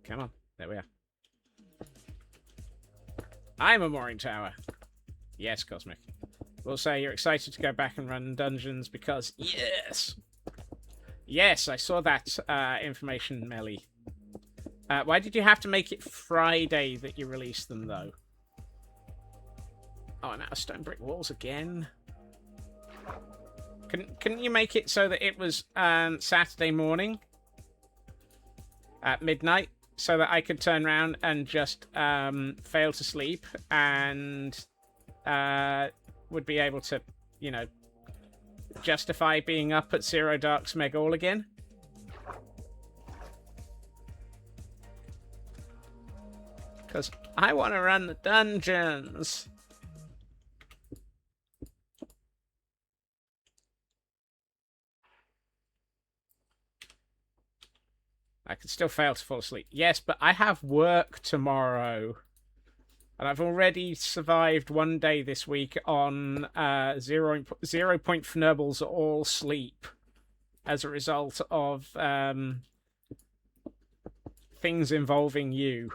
come on. There we are. I'm a mooring tower. Yes, Cosmic. We'll say you're excited to go back and run dungeons because, yes! Yes, I saw that information, Melly. Why did you have to make it Friday that you released them, though? Oh, I'm out of stone brick walls again. Couldn't you make it so that it was Saturday morning at midnight, so that I could turn around and just fail to sleep and would be able to, you know, justify being up at Zero Dark's Meg All again? Because I want to run the dungeons. I could still fail to fall asleep. Yes, but I have work tomorrow. And I've already survived one day this week on 0 point Fnurbles all sleep as a result of things involving you.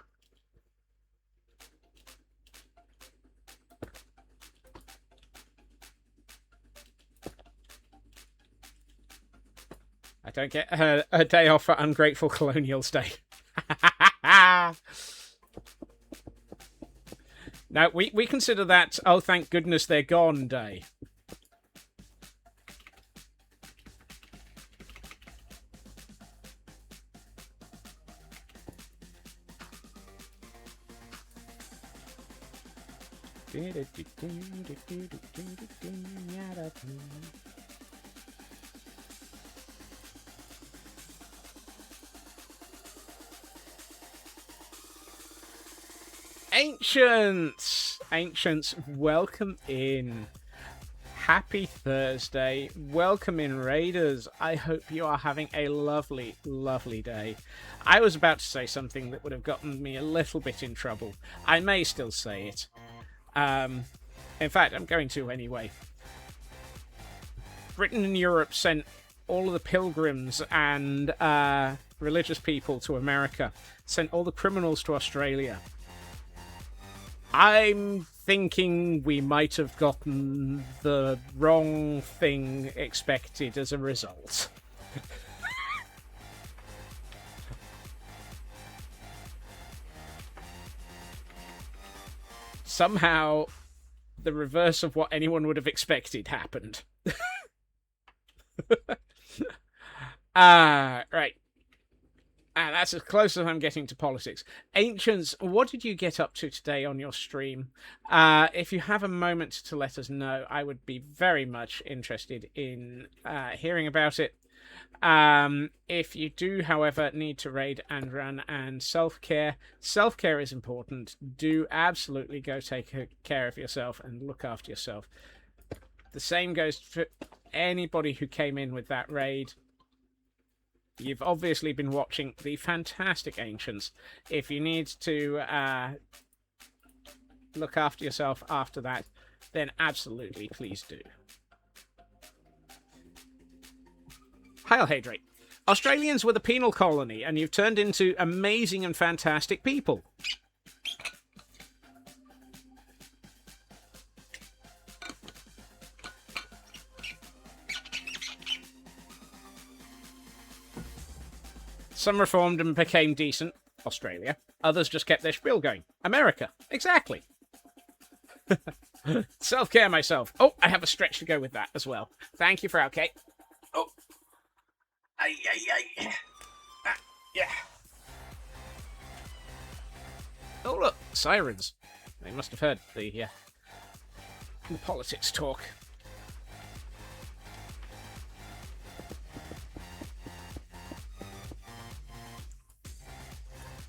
I don't get a day off for Ungrateful Colonials Day. No, we consider that, oh, thank goodness they're gone day. Ancients, welcome in. Happy Thursday. Welcome in, Raiders. I hope you are having a lovely, lovely day. I was about to say something that would have gotten me a little bit in trouble. I may still say it. In fact, I'm going to anyway. Britain and Europe sent all of the pilgrims and religious people to America. Sent all the criminals to Australia. I'm thinking we might have gotten the wrong thing expected as a result. Somehow, the reverse of what anyone would have expected happened. Right. That's as close as I'm getting to politics. Ancients, what did you get up to today on your stream? If you have a moment to let us know, I would be very much interested in hearing about it. If you do, however, need to raid and run and self-care is important. Do absolutely go take care of yourself and look after yourself. The same goes for anybody who came in with that raid. You've obviously been watching the fantastic Ancients. If you need to look after yourself after that, then absolutely please do. Hail Hydrate. Australians were the penal colony, and you've turned into amazing and fantastic people. Some reformed and became decent. Australia. Others just kept their spiel going. America. Exactly. Self-care myself. Oh, I have a stretch to go with that as well. Thank you for okay. Oh. Ay. Yeah. Oh, look. Sirens. They must have heard the politics talk.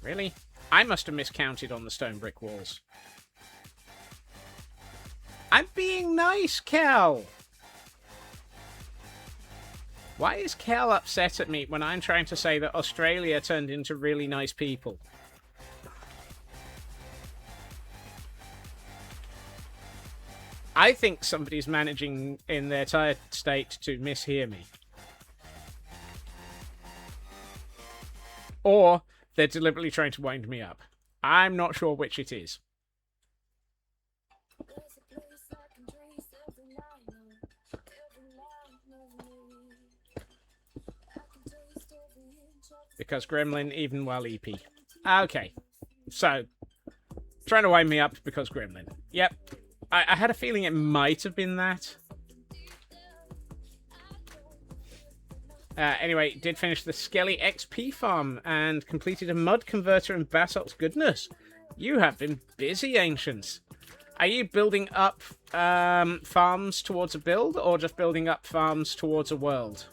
Really? I must have miscounted on the stone brick walls. I'm being nice, Kel! Why is Kel upset at me when I'm trying to say that Australia turned into really nice people? I think somebody's managing in their tired state to mishear me. Or they're deliberately trying to wind me up. I'm not sure which it is. Because Gremlin, even while EP. Okay. So, trying to wind me up because Gremlin. Yep. I had a feeling it might have been that. Anyway, did finish the Skelly XP farm and completed a mud converter and basalt. Goodness, you have been busy, Ancients. Are you building up farms towards a build, or just building up farms towards a world?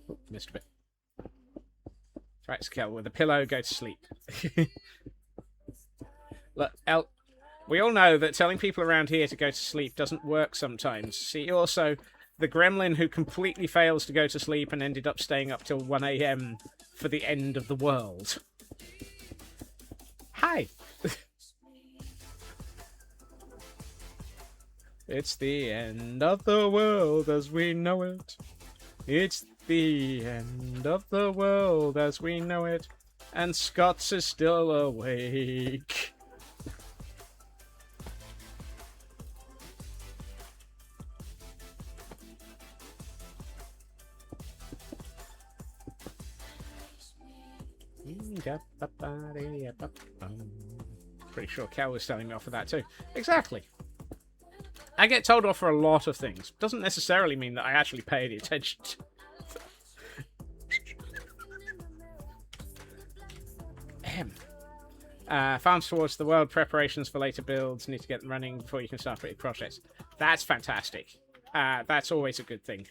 Ooh, missed a bit. Right, Skel, with a pillow, go to sleep. Look, we all know that telling people around here to go to sleep doesn't work sometimes. See, also, the gremlin who completely fails to go to sleep and ended up staying up till 1 AM for the end of the world. Hi! It's the end of the world as we know it. It's the end of the world as we know it. And Scots is still awake. Pretty sure Cal was telling me off for that too. Exactly. I get told off for a lot of things. Doesn't necessarily mean that I actually pay any attention to. Farms towards the world, preparations for later builds, need to get them running before you can start big projects. That's fantastic. That's always a good thing.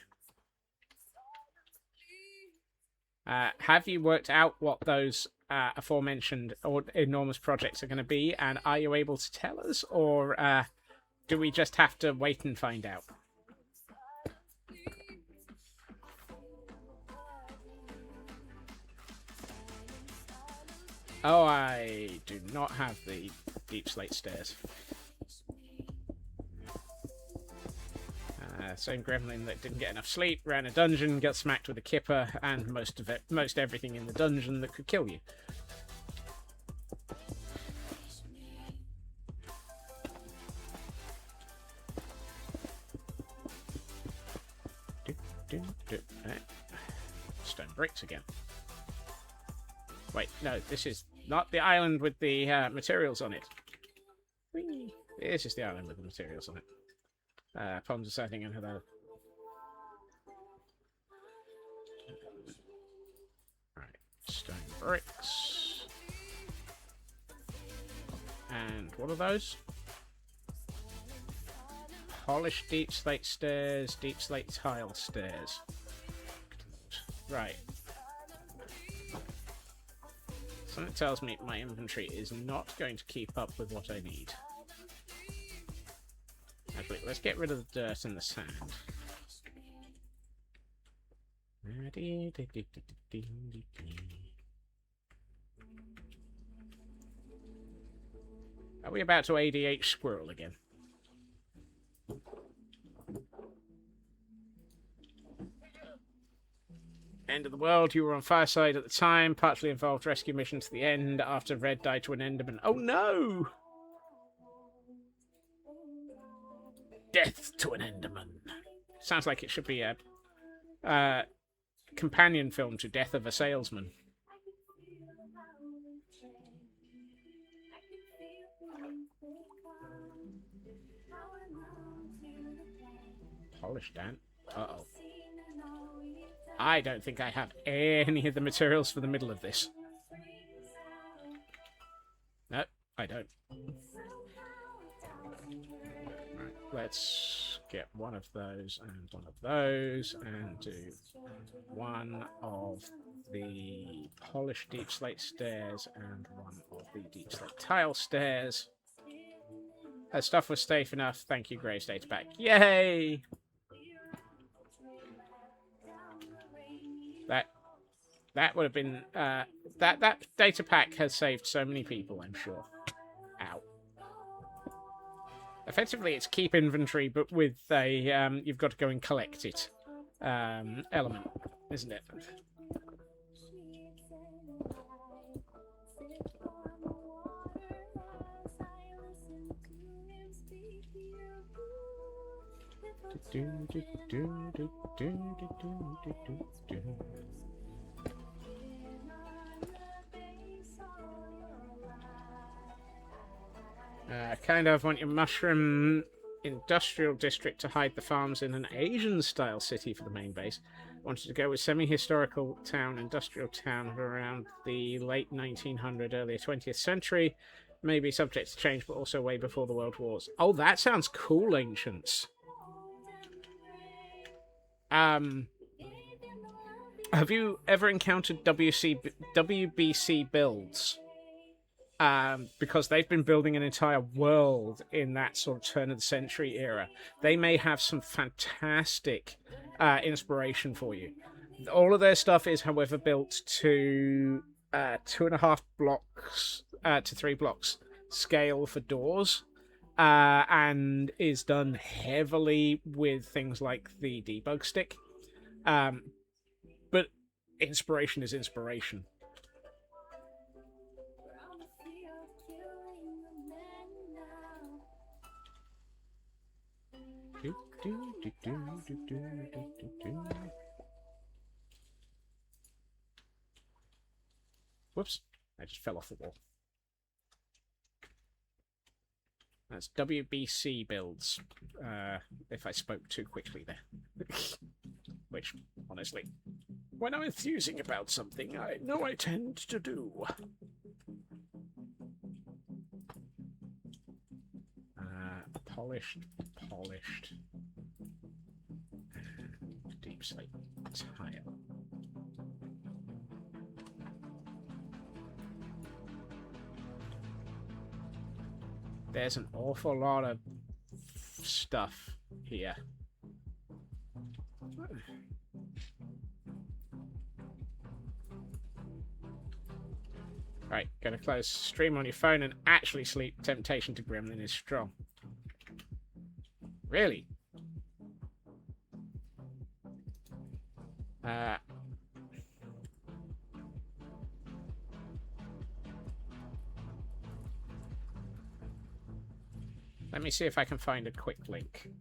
Have you worked out what those aforementioned or enormous projects are going to be, and are you able to tell us, or do we just have to wait and find out? Oh, I do not have the deep slate stairs. Same gremlin that didn't get enough sleep, ran a dungeon, got smacked with a kipper, and most everything in the dungeon that could kill you. Stone bricks again. Wait, no, this is not the island with the materials on it. Whee! This is the island with the materials on it. Upon deciding on how. Alright, stone bricks. And what are those? Polished deep slate stairs, deep slate tile stairs. Right. Something tells me my inventory is not going to keep up with what I need. Actually, let's get rid of the dirt and the sand. Are we about to ADH squirrel again? End of the world. You were on Fireside at the time. Partially involved rescue mission to the end after Red died to an Enderman. Oh no! Death to an Enderman. Sounds like it should be a companion film to Death of a Salesman. Polished Dan. Uh-oh. I don't think I have any of the materials for the middle of this. No, I don't. Right, let's get one of those and one of those and do one of the polished deep slate stairs and one of the deep slate tile stairs. That stuff was safe enough. Thank you, Graves Data Pack. Yay! That would have been that data pack has saved so many people, I'm sure. Ow. Effectively, it's keep inventory, but with a you've got to go and collect it element, isn't it? Kind of want your mushroom industrial district to hide the farms in an Asian-style city for the main base. Wanted to go with semi-historical town, industrial town of around the late 1900s, early 20th century. Maybe subject to change, but also way before the World Wars. Oh, that sounds cool, Ancients. Have you ever encountered WBC builds? Because they've been building an entire world in that sort of turn of the century era. They may have some fantastic inspiration for you. All of their stuff is, however, built to 2.5 blocks to 3 blocks scale for doors, and is done heavily with things like the debug stick. But inspiration is inspiration. Whoops, I just fell off the wall. That's WBC builds, if I spoke too quickly there. Which, honestly, when I'm enthusing about something, I know I tend to do. Polished, and deep slate tile. There's an awful lot of stuff here. Right, gotta close stream on your phone and actually sleep. Temptation to Gremlin is strong. Really? Let me see if I can find a quick link.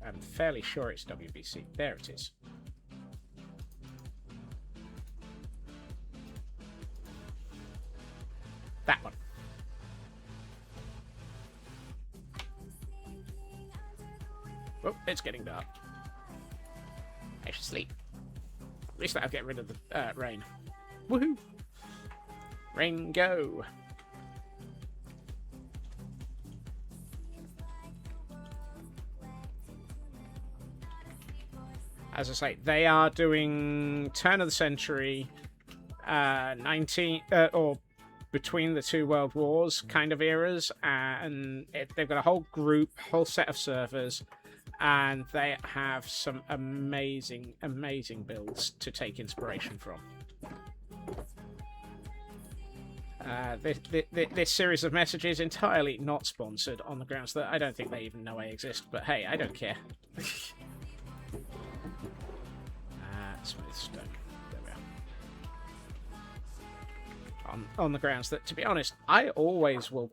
I'm fairly sure it's WBC. There it is. That one. Oh, it's getting dark. I should sleep. At least that'll get rid of the rain. Woohoo! Rain go! As I say, they are doing turn of the century, 19 or between the two world wars kind of eras, and they've got a whole group, whole set of servers, and they have some amazing, amazing builds to take inspiration from. This series of messages entirely not sponsored, on the grounds that I don't think they even know I exist, but hey, I don't care. Smooth stone. There we are. On the grounds that, to be honest, I always will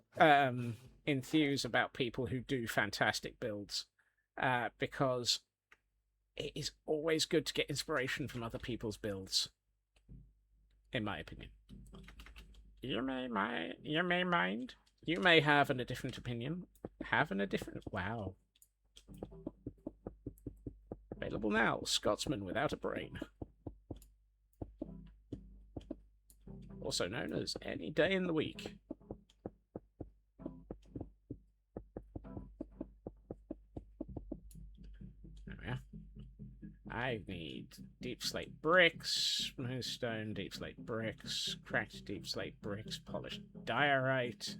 enthuse about people who do fantastic builds, because it is always good to get inspiration from other people's builds, in my opinion. You may mind. You may have a different opinion. Wow. Available now. Scotsman without a brain. Also known as any day in the week. There we are. I need deep slate bricks, smooth stone, deep slate bricks, cracked deep slate bricks, polished diorite,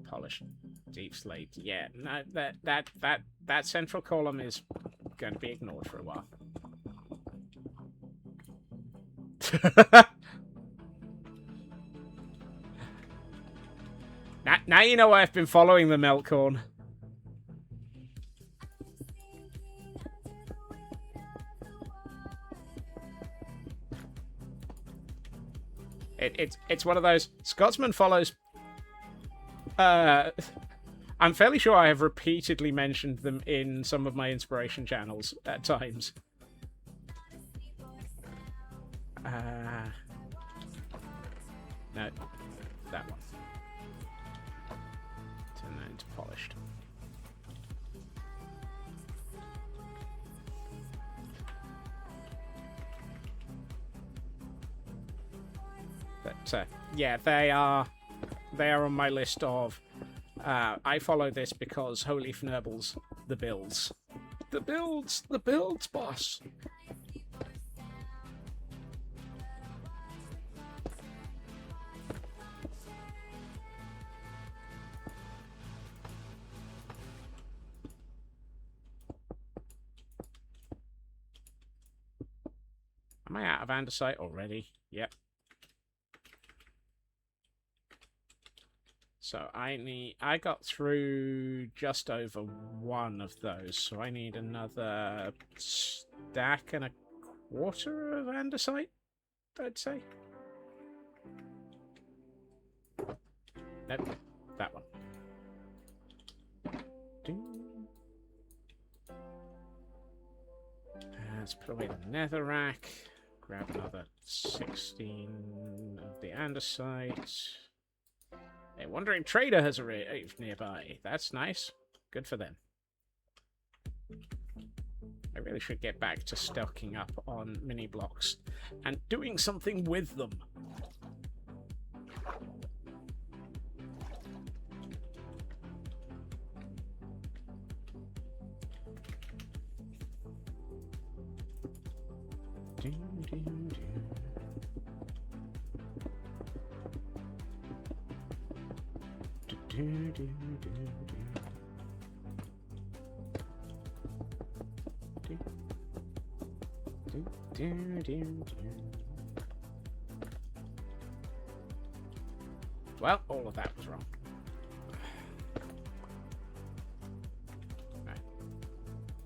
polished deep slate. Yeah, no, that central column is going to be ignored for a while. Now you know why I've been following the Meltcorn. It's one of those. Scotsman follows. I'm fairly sure I have repeatedly mentioned them in some of my inspiration channels at times. No, that one. Turn that into polished. But yeah, they are on my list of. I follow this because Holy Fnurbles, the builds, boss. Am I out of andesite already? Yep. So I got through just over one of those, so I need another stack and a quarter of andesite, I'd say. Nope, that one. Let's put away the netherrack, grab another 16 of the andesite. A wandering trader has arrived nearby. That's nice. Good for them. I really should get back to stocking up on mini blocks and doing something with them. Well, all of that was wrong. Right.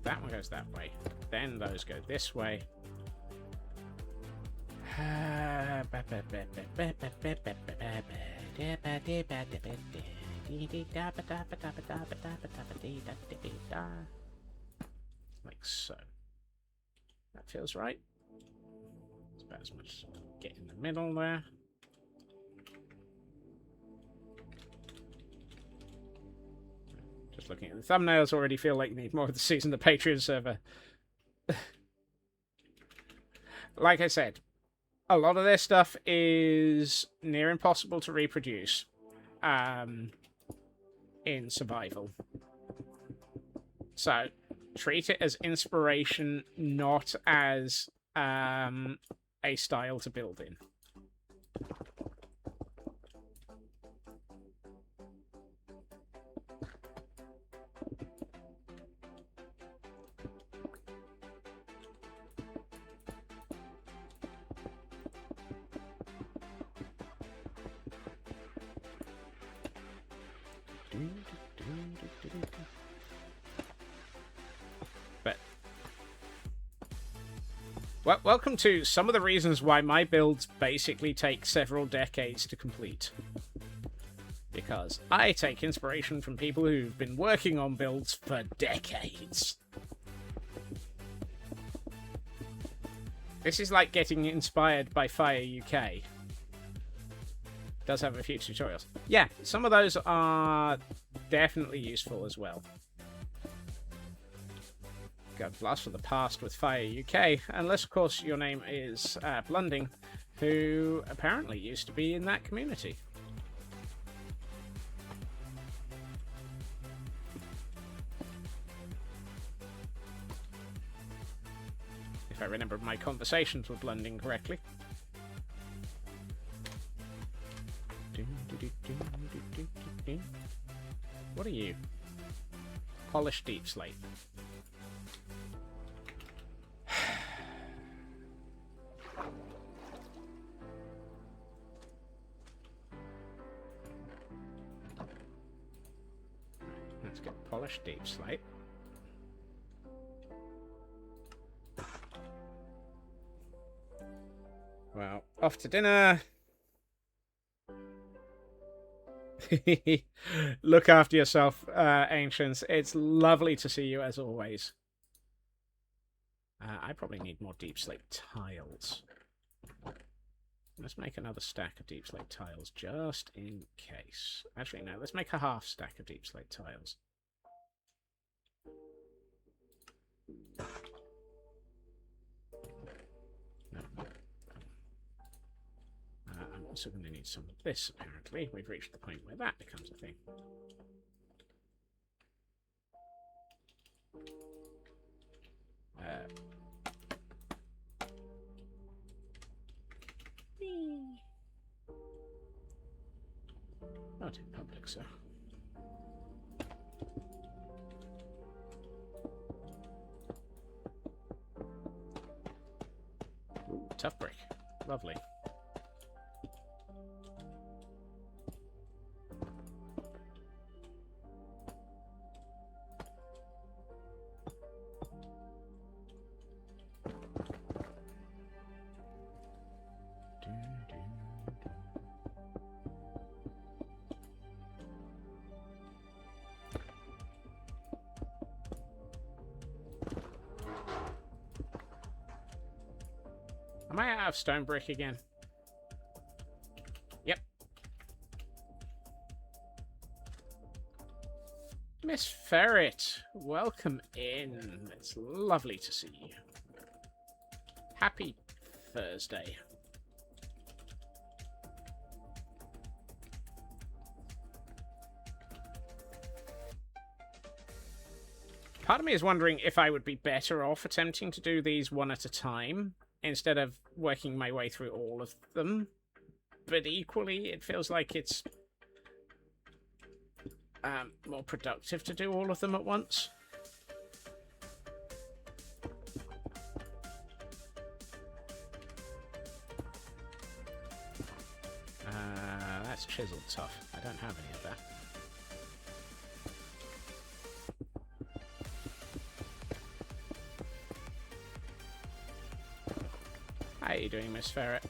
That one goes that way. Then those go this way. Like so. That feels right. It's about as much as get in the middle there. Just looking at the thumbnails already feel like you need more of the season the Patreon server. Like I said, a lot of this stuff is near impossible to reproduce in survival. So, treat it as inspiration, not as a style to build in. But welcome to some of the reasons why my builds basically take several decades to complete. Because I take inspiration from people who've been working on builds for decades. This is like getting inspired by Fire UK. Does have a few tutorials. Yeah, some of those are definitely useful as well. Got Blast for the Past with Fire UK, unless of course your name is Blunding, who apparently used to be in that community. If I remember my conversations with Blunding correctly. What are you? Polished deep slate. Let's get polished deep slate. Well, off to dinner. Look after yourself, Ancients. It's lovely to see you as always. I probably need more deep slate tiles. Let's make another stack of deep slate tiles just in case. Actually, no, let's make a half stack of deep slate tiles. No. I'm also going to need some of this, apparently. We've reached the point where that becomes a thing. Not in public, sir. Ooh, tough brick. Lovely. Am I out of stone brick again? Yep. Miss Ferret, welcome in. It's lovely to see you. Happy Thursday. Part of me is wondering if I would be better off attempting to do these one at a time, instead of working my way through all of them. But equally, it feels like it's more productive to do all of them at once. That's chiseled tough. I don't have any of that. How are you doing, Miss Ferret?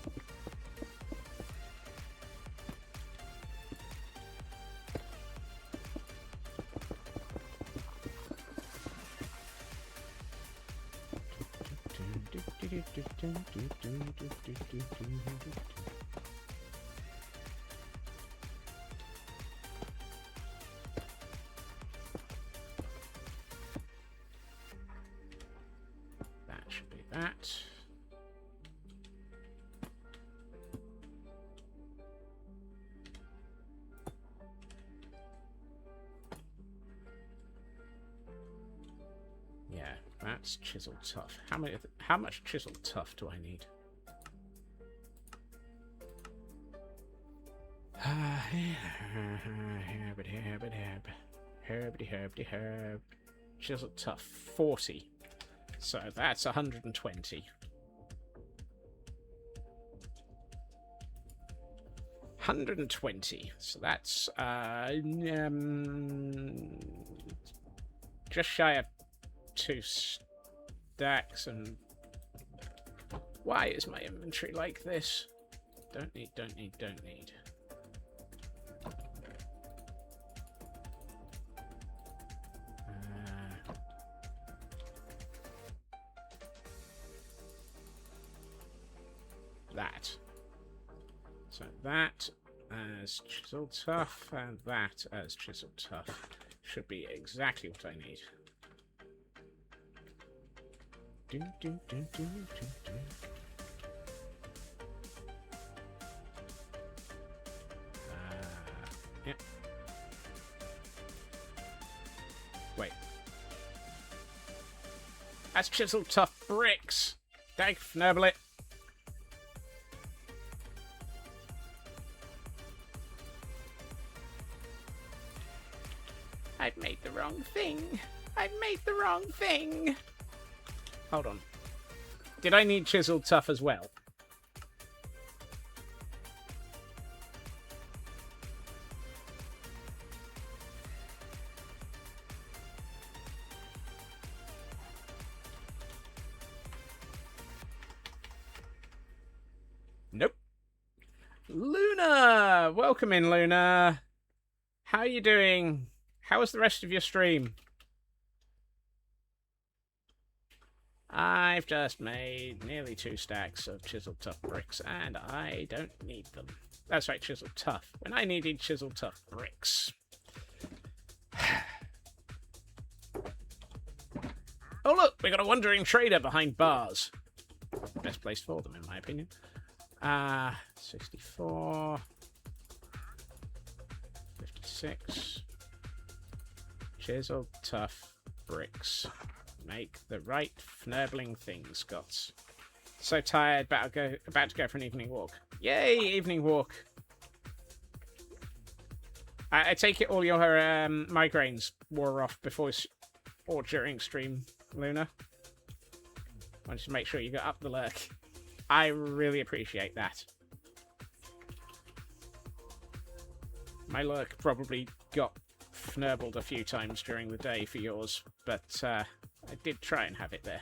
That should be that. that's chisel tough. How much chisel tough do I need? Herb. Chisel tough 40. So that's 120. 120. So that's just shy of 2 stacks. And why is my inventory like this? Don't need. That. So that as chisel tough, and that as chisel tough should be exactly what I need. Yeah. Wait. That's chisel tough bricks. Dag, fnurble it. I've made the wrong thing. Hold on. Did I need chisel tough as well? Nope. Luna! Welcome in, Luna. How are you doing? How was the rest of your stream? I've just made nearly 2 stacks of chisel tough bricks, and I don't need them. That's right, chisel tough. When I needed chisel tough bricks. Oh look, we got a wandering trader behind bars. Best place for them, in my opinion. 64. 56. Chisel tough bricks. Make the right fnurbling thing, Scots. So tired, about to go for an evening walk. Yay, evening walk. I take it all your migraines wore off before or during stream, Luna. Wanted to make sure you got up the lurk. I really appreciate that. My lurk probably got fnurbled a few times during the day for yours, but I did try and have it there.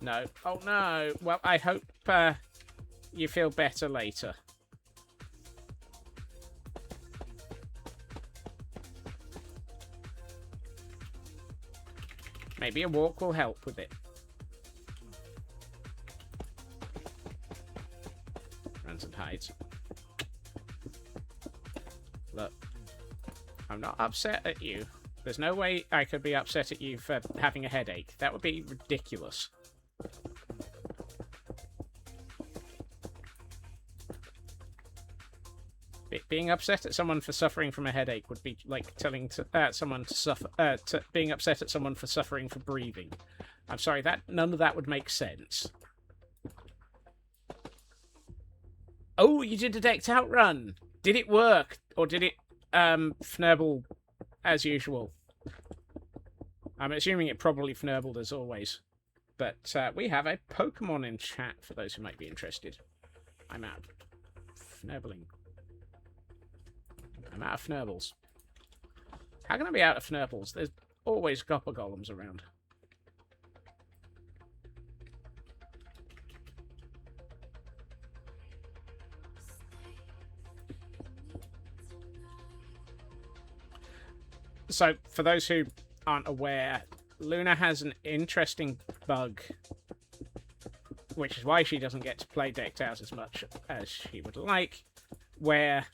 No. Oh no. Well, I hope you feel better later. Maybe a walk will help with it. Runs and hides. Look. I'm not upset at you. There's no way I could be upset at you for having a headache. That would be ridiculous. Being upset at someone for suffering from a headache would be like telling someone to suffer. Being upset at someone for suffering for breathing. I'm sorry, none of that would make sense. Oh, you did a decked out run. Did it work, or did it fnurble as usual? I'm assuming it probably fnurbled as always. But we have a Pokemon in chat for those who might be interested. I'm out of fnurbling. I'm out of fnurbles. How can I be out of fnurbles? There's always copper golems around. So, for those who aren't aware, Luna has an interesting bug, which is why she doesn't get to play decked out as much as she would like, where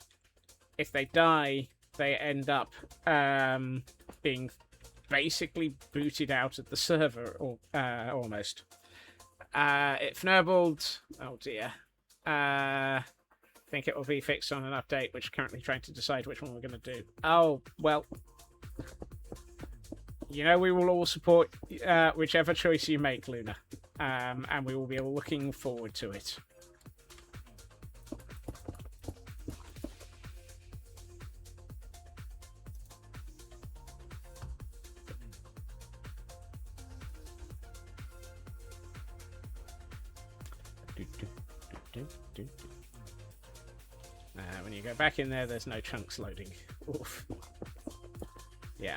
if they die, they end up being basically booted out of the server, or almost. It fnurbled. Oh dear. I think it will be fixed on an update, which is currently trying to decide which one we're going to do. Oh, well. You know, we will all support whichever choice you make, Luna. And we will be looking forward to it. When you go back in there, there's no chunks loading. Oof. Yeah.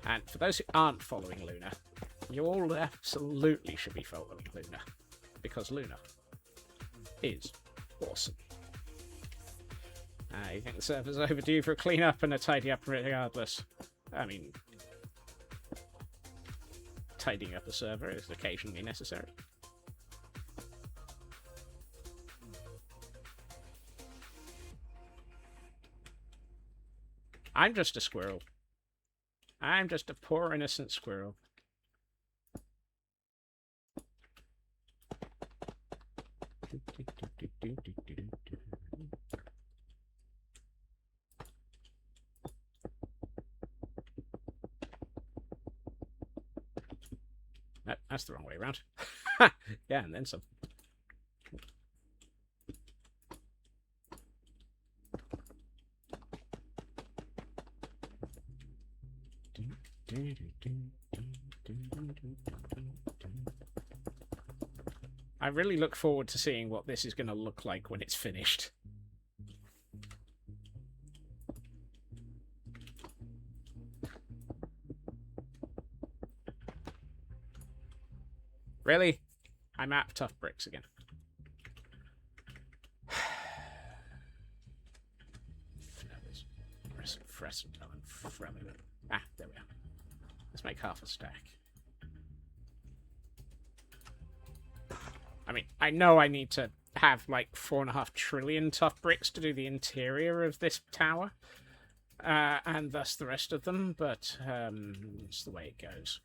And for those who aren't following Luna, you all absolutely should be following Luna. Because Luna is awesome. You think the server's overdue for a clean-up and a tidy-up regardless? I mean, tidying up a server is occasionally necessary. I'm just a squirrel. I'm just a poor innocent squirrel. No, that's the wrong way around. Yeah, and then some. I really look forward to seeing what this is going to look like when it's finished. Really? I'm out of tough bricks again. Ah, there we are. Let's make half a stack. I mean, I know I need to have like 4.5 trillion tough bricks to do the interior of this tower, and thus the rest of them, but it's the way it goes.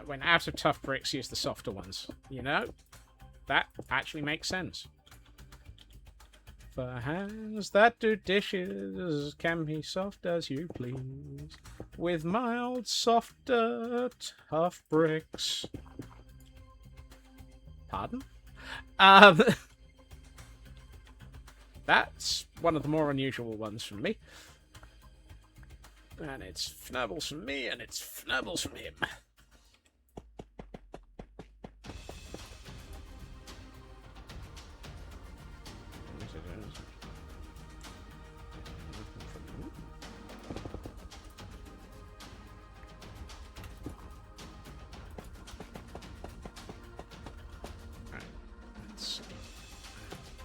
When out of tough bricks, use the softer ones. You know, that actually makes sense. For hands that do dishes can be soft as you please, with mild, softer, tough bricks. Pardon? That's one of the more unusual ones from me. And it's fnubbles from me, and it's fnubbles from him.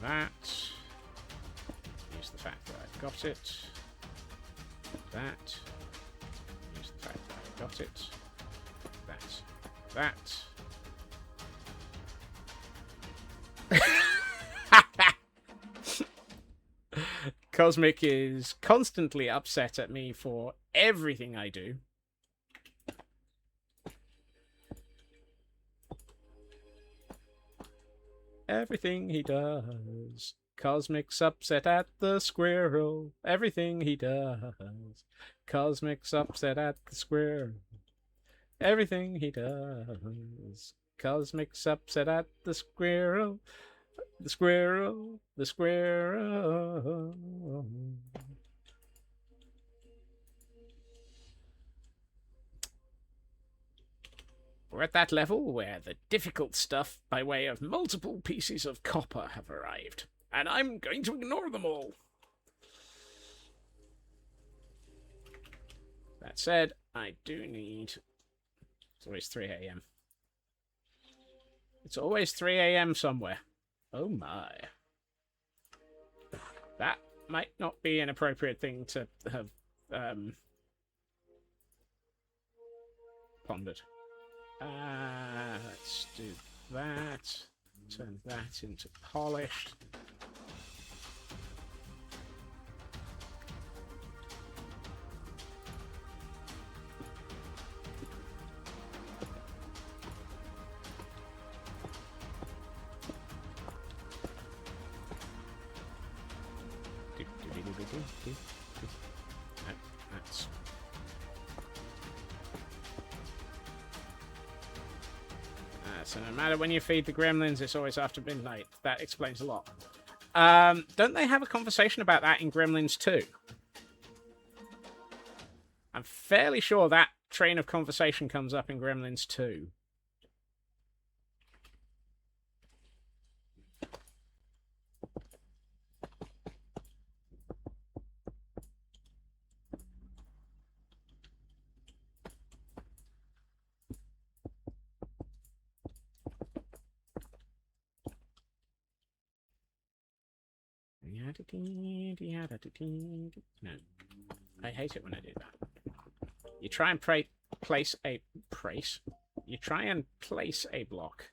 That. Use the fact that I've got it. That. Use the fact that I've got it. That. Cosmic is constantly upset at me for everything I do. Everything he does. Cosmic's upset at the squirrel. Everything he does. Cosmic's upset at the squirrel. Everything he does. Cosmic's upset at the squirrel. The squirrel. The squirrel. We're at that level where the difficult stuff by way of multiple pieces of copper have arrived, and I'm going to ignore them all. That said, I do need... It's always 3 a.m. It's always 3 a.m. somewhere. Oh my. That might not be an appropriate thing to have pondered. Let's do that. Turn that into polished. No, that's... so no matter when you feed the gremlins, it's always after midnight. That explains a lot. Don't they have a conversation about that in Gremlins 2? I'm fairly sure that train of conversation comes up in Gremlins 2. No. I hate it when I do that. You try and place a block,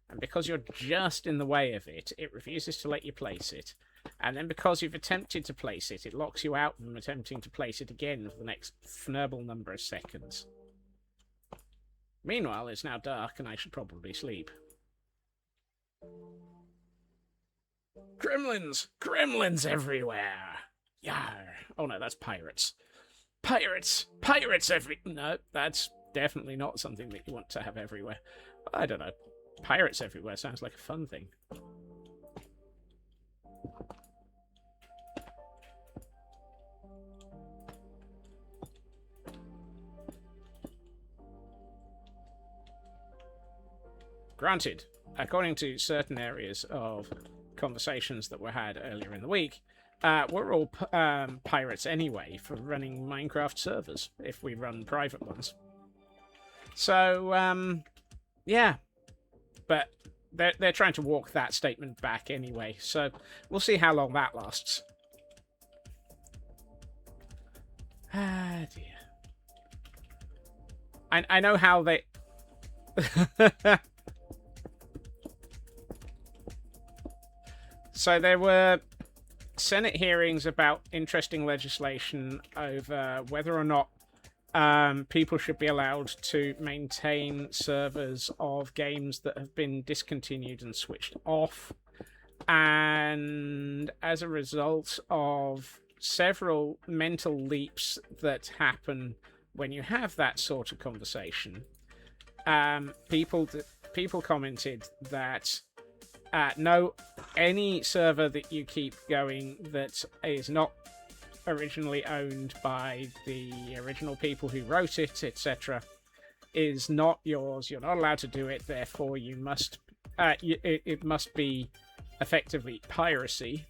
and because you're just in the way of it, it refuses to let you place it. And then because you've attempted to place it, it locks you out from attempting to place it again for the next fnurble number of seconds. Meanwhile, it's now dark and I should probably sleep. Gremlins! Gremlins everywhere! Yar! Oh no, that's pirates. Pirates! Pirates every... No, that's definitely not something that you want to have everywhere. I don't know. Pirates everywhere sounds like a fun thing. Granted, according to certain areas of conversations that were had earlier in the week, we're all pirates anyway for running Minecraft servers, if we run private ones. So, yeah. But they're trying to walk that statement back anyway, so we'll see how long that lasts. Ah, dear. I know how they... So there were Senate hearings about interesting legislation over whether or not people should be allowed to maintain servers of games that have been discontinued and switched off. And as a result of several mental leaps that happen when you have that sort of conversation, people commented that no, any server that you keep going that is not originally owned by the original people who wrote it, etc., is not yours. You're not allowed to do it. Therefore, you must. It must be effectively piracy.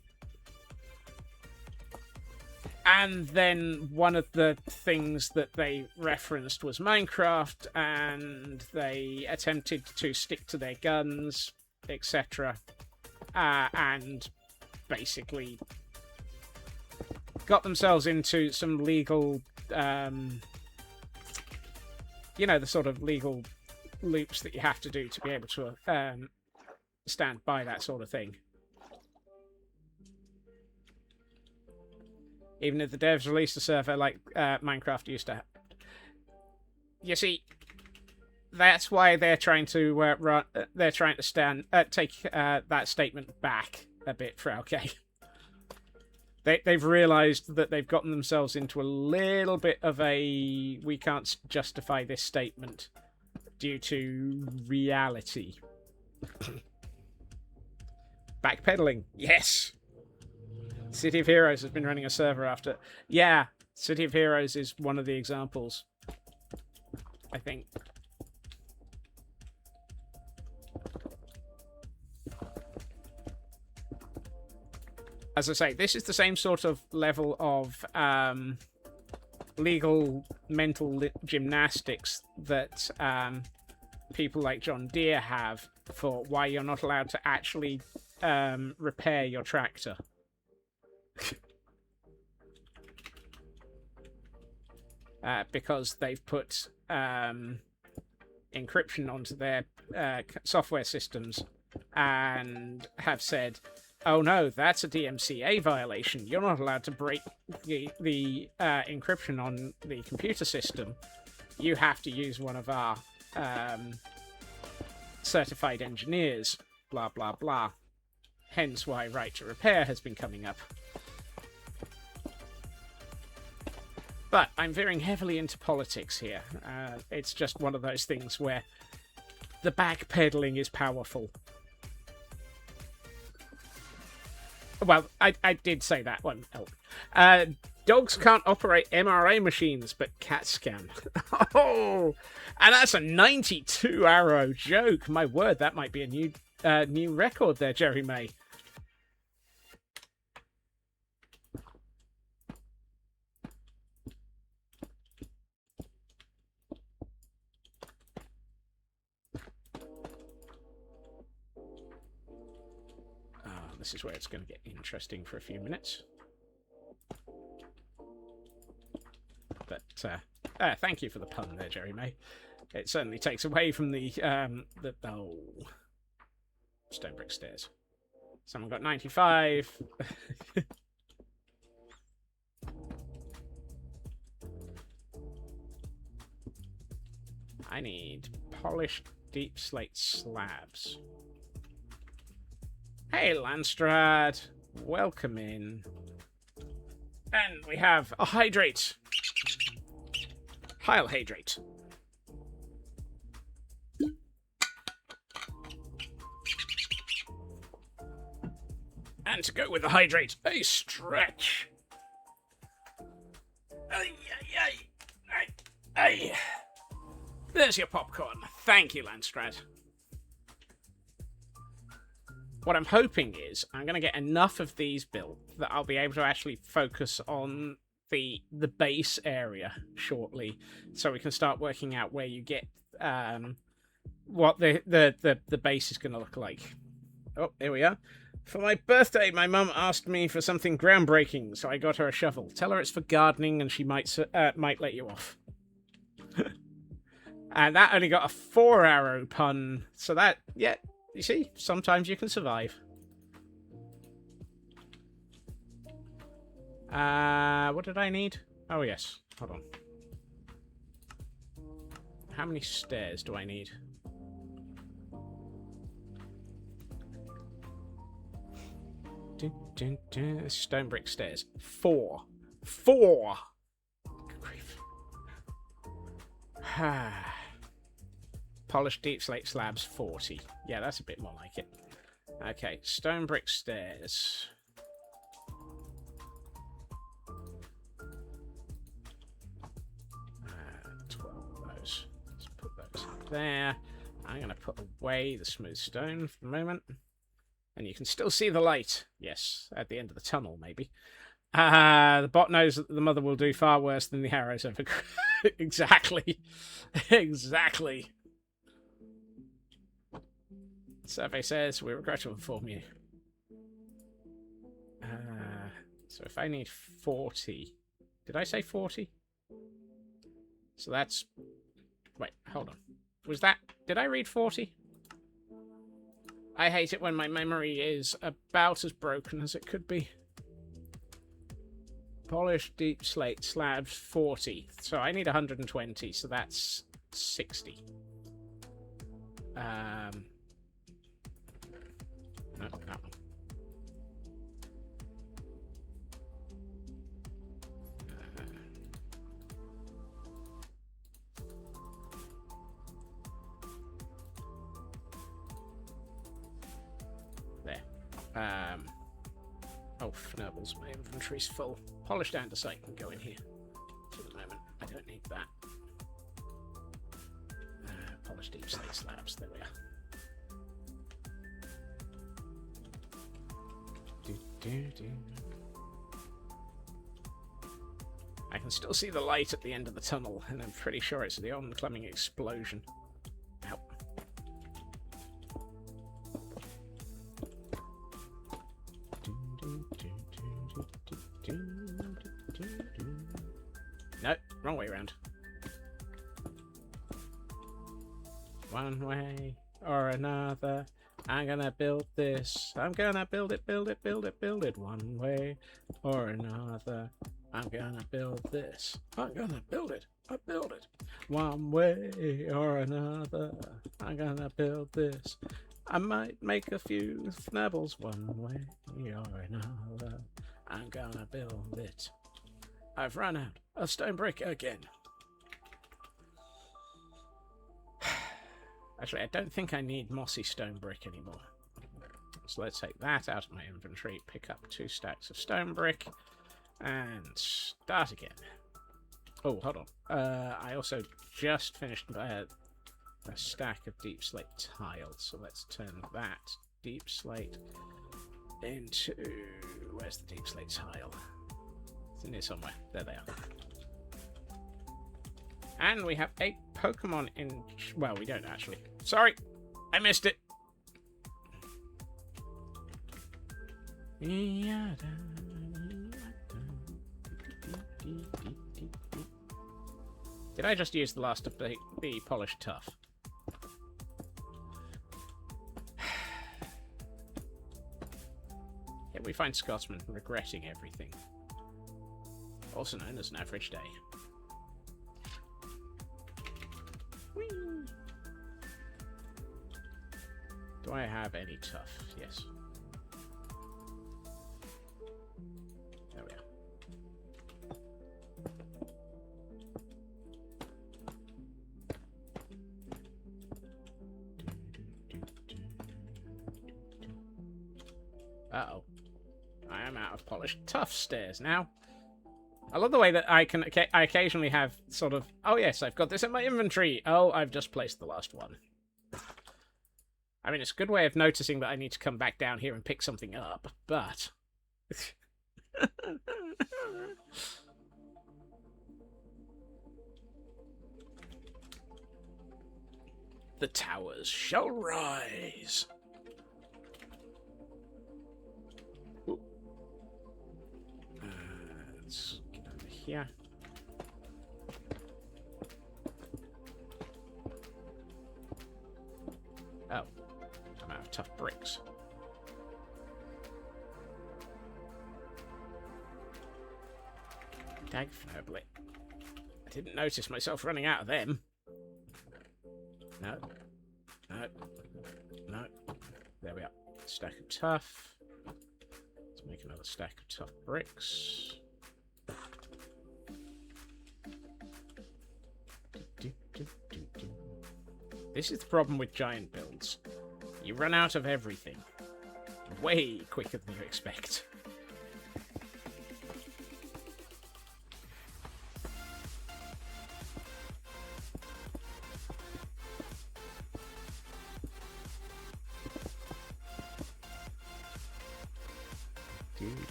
And then one of the things that they referenced was Minecraft, and they attempted to stick to their guns, etc., and basically got themselves into some legal, you know, the sort of legal loops that you have to do to be able to stand by that sort of thing. Even if the devs released a server like Minecraft used to have. You see, that's why they're trying to they're trying to take that statement back a bit for OK. They've realised that they've gotten themselves into a little bit of a we can't justify this statement due to reality. Backpedaling, yes. City of Heroes has been running a server after. Yeah, City of Heroes is one of the examples, I think. As I say, this is the same sort of level of legal mental gymnastics that people like John Deere have for why you're not allowed to actually repair your tractor. Because they've put encryption onto their software systems and have said, oh no, that's a DMCA violation. You're not allowed to break the encryption on the computer system. You have to use one of our certified engineers, blah, blah, blah. Hence why right to repair has been coming up. But I'm veering heavily into politics here. It's just one of those things where the backpedaling is powerful. Well, I did say that one. Dogs can't operate MRI machines, but cats can. Oh, and that's a 92 arrow joke. My word, that might be a new record there, Jerry May. This is where it's going to get interesting for a few minutes. But thank you for the pun there, Jerry May. It certainly takes away from the stone brick stairs. Someone got 95. I need polished deep slate slabs. Hey, Landstrad. Welcome in. And we have a hydrate. Heil hydrate. And to go with the hydrate, a stretch. There's your popcorn. Thank you, Landstrad. What I'm hoping is I'm going to get enough of these built that I'll be able to actually focus on the base area shortly, so we can start working out where you get what the base is going to look like. Oh, here we are. For my birthday, my mum asked me for something groundbreaking, so I got her a shovel. Tell her it's for gardening, and she might let you off. And that only got a 4-arrow pun, so that, yeah. You see, sometimes you can survive. What did I need? Oh, yes. Hold on. How many stairs do I need? Stone brick stairs. 4. 4! Good grief. Polished deep slate slabs, 40. Yeah, that's a bit more like it. Okay, stone brick stairs. 12 of those. Let's put those up there. I'm going to put away the smooth stone for the moment. And you can still see the light. Yes, at the end of the tunnel, maybe. The bot knows that the mother will do far worse than the arrows ever. Exactly. Exactly. Survey says, we regret to inform you. So if I need 40... Did I say 40? So that's... Wait, hold on. Was that... Did I read 40? I hate it when my memory is about as broken as it could be. Polished deep slate slabs, 40. So I need 120, so that's 60. No, that one. There. Oh, Fnurbles, my inventory's full. Polished andesite can go in here. For the moment, I don't need that. Polished deep slate slabs, there we are. I can still see the light at the end of the tunnel, and I'm pretty sure it's the oncoming explosion. Ow. No, wrong way around. One way or another, I'm gonna build this. I'm gonna build it, build it, build it, build it. One way or another, I'm gonna build this. I'm gonna build it. I build it. One way or another, I'm gonna build this. I might make a few snubbles one way or another. I'm gonna build it. I've run out of stone brick again. Actually, I don't think I need mossy stone brick anymore. So let's take that out of my inventory, pick up 2 stacks of stone brick, and start again. Oh, hold on. I also just finished a stack of deep slate tiles, so let's turn that deep slate into... Where's the deep slate tile? It's in here somewhere. There they are. And we have a Pokemon in... Well, we don't actually. Sorry! I missed it! Did I just use the last of the polished tuff? Yeah, we find Scotsman regretting everything. Also known as an average day. Whee! Do I have any tuff? Yes. There we are. Uh-oh. I am out of polished tuff stairs now. I love the way that I occasionally have sort of, oh yes, I've got this in my inventory. Oh, I've just placed the last one. I mean, it's a good way of noticing that I need to come back down here and pick something up, but... The towers shall rise. Let's get over here. Oh, I'm out of tough bricks. Dagfnobly. I didn't notice myself running out of them. No. No. No. There we are. Stack of tough. Let's make another stack of tough bricks. This is the problem with giant builds. You run out of everything. Way quicker than you expect.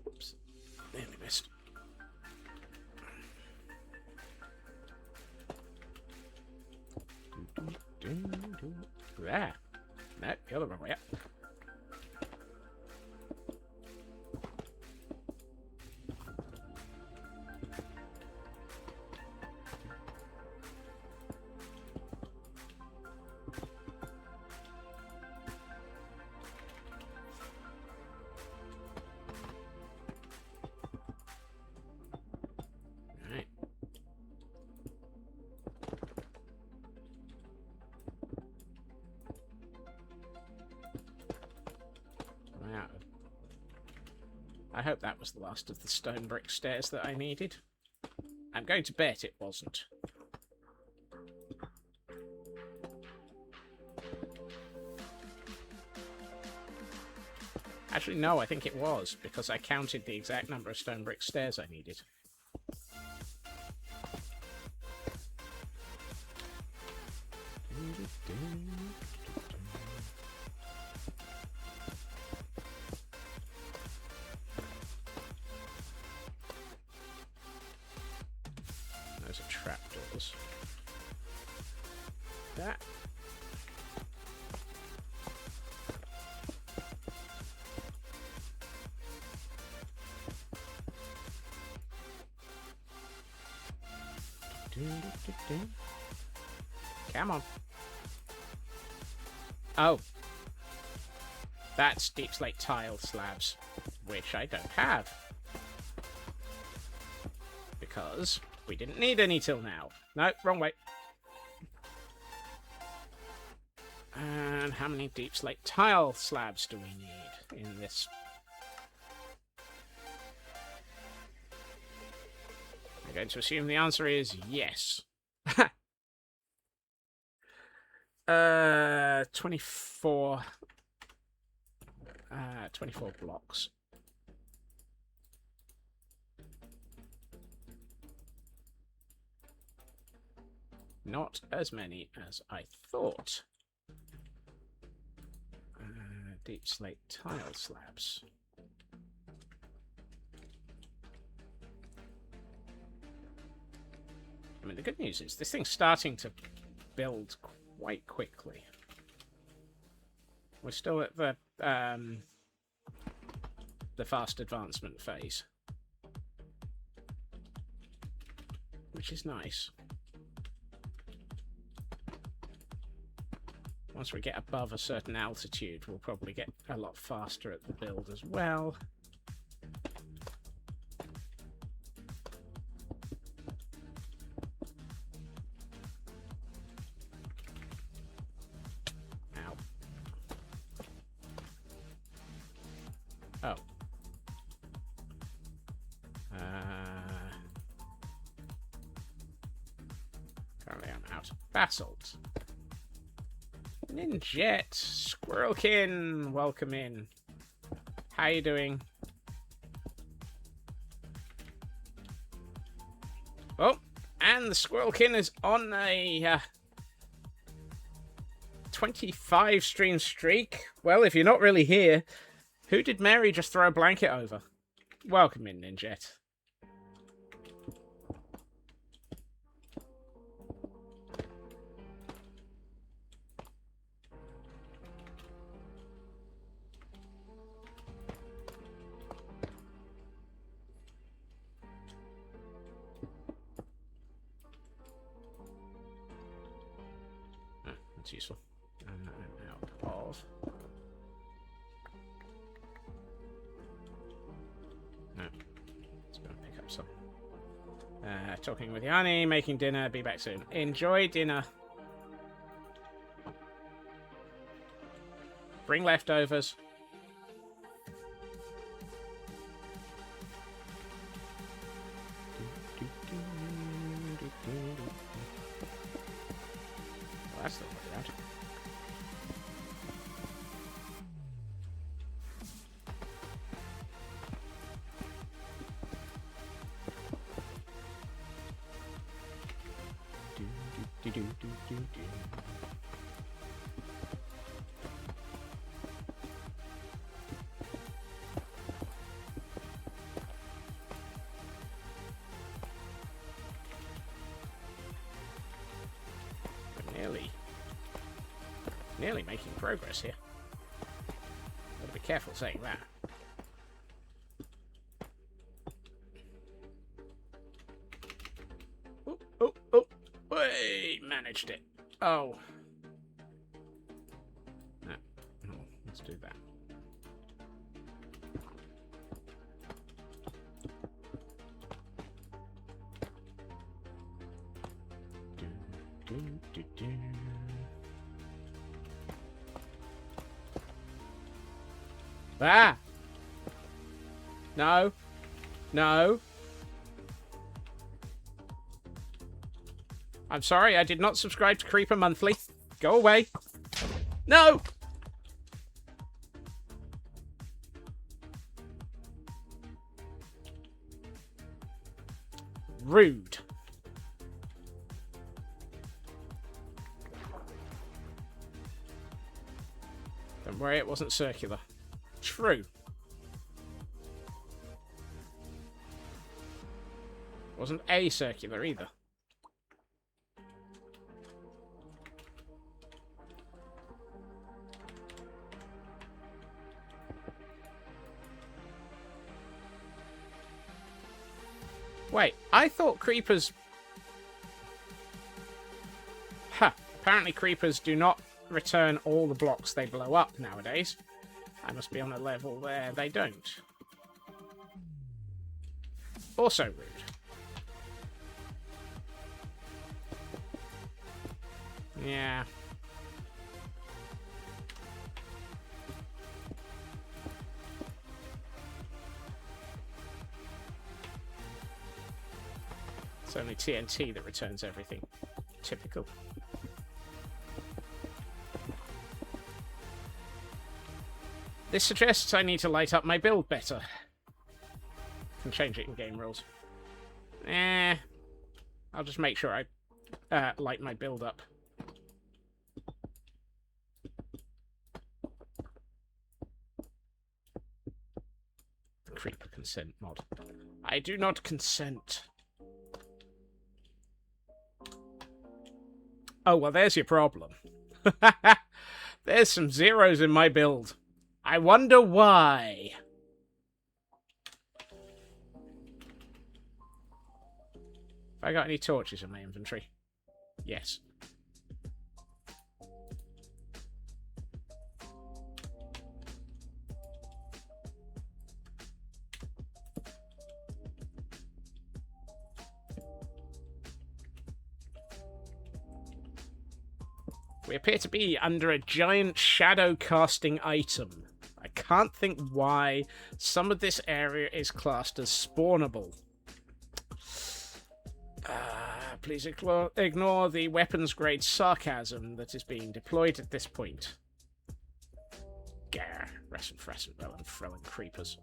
Oops, nearly missed. There. No, the other wrong way up. I hope that was the last of the stone brick stairs that I needed. I'm going to bet it wasn't. Actually, no, I think it was, because I counted the exact number of stone brick stairs I needed. Those are trapdoors. That. Come on. Oh. That's deep slate tile slabs, which I don't have. Because we didn't need any till now. No, wrong way. And how many deep slate tile slabs do we need in this? I'm going to assume the answer is yes. 24. 24 blocks. Not as many as I thought. Deep slate tile slabs. I mean, the good news is this thing's starting to build quite quickly. We're still at the fast advancement phase, which is nice. Once we get above a certain altitude, we'll probably get a lot faster at the build as well. Ow. Oh. Currently I'm out of basalt. Ninjet, Squirrelkin, welcome in. How you doing? Oh, and the Squirrelkin is on a 25 stream streak. Well, if you're not really here, who did Mary just throw a blanket over? Welcome in, Ninjet. That's useful. Out of. No. Let's go and pick up some. Talking with Yanni, making dinner. Be back soon. Enjoy dinner. Bring leftovers. Well, that's the way around. Nearly making progress here. Gotta be careful saying that. Oh, oh, oh! Hey, managed it. Oh. No. Oh, let's do that. Ah! No. No. I'm sorry, I did not subscribe to Creeper Monthly. Go away. No! Rude. Don't worry, it wasn't circular. True. Wasn't acircular either. Wait, I thought creepers apparently creepers do not return all the blocks they blow up nowadays. I must be on a level where they don't. Also rude. Yeah. It's only TNT that returns everything. Typical. This suggests I need to light up my build better. Can change it in game rules. I'll just make sure I light my build up. The creeper consent mod. I do not consent. Oh, well, there's your problem. There's some zeros in my build. I wonder why. Have I got any torches in my inventory? Yes. We appear to be under a giant shadow casting item. I can't think why some of this area is classed as spawnable. Please ignore the weapons-grade sarcasm that is being deployed at this point. Gah, Resson Fresson, well, and throwing creepers.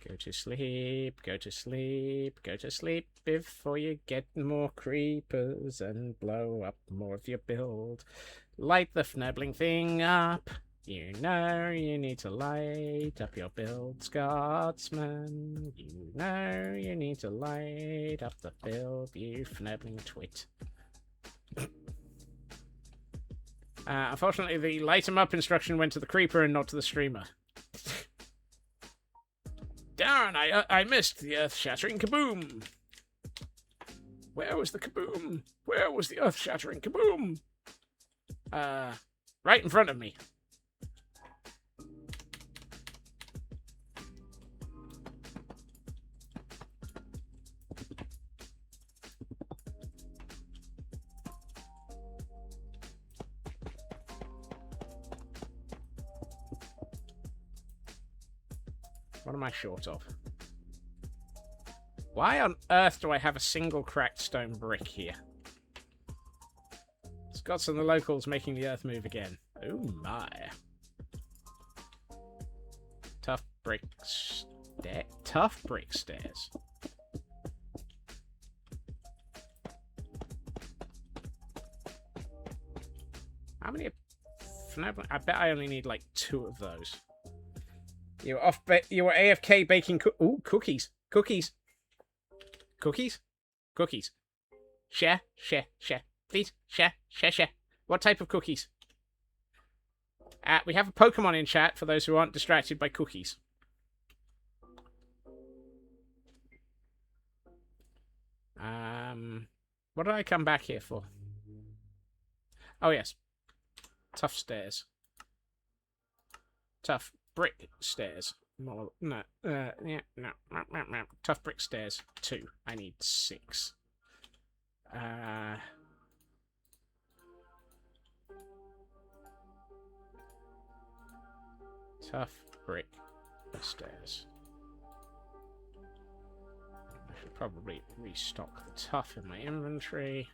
Go to sleep, go to sleep, go to sleep before you get more creepers and blow up more of your build. Light the fnubbling thing up. You know you need to light up your build, Scotsman. You know you need to light up the build, you fnubbling twit. Unfortunately, the light 'em up instruction went to the creeper and not to the streamer. Darn, I missed the earth-shattering kaboom. Where was the kaboom? Where was the earth-shattering kaboom? Right in front of me. What am I short of? Why on earth do I have a single cracked stone brick here? Scots and the locals making the earth move again. Oh my. Tough brick stairs. How many? I bet I only need like 2 of those. You were you were AFK baking cookies. Cookies. Share. Please, share. What type of cookies? We have a Pokemon in chat for those who aren't distracted by cookies. What did I come back here for? Oh, yes. Tough stairs. Tough brick stairs. No. Tough brick stairs. 2. I need 6. Tough brick stairs. I should probably restock the tough in my inventory.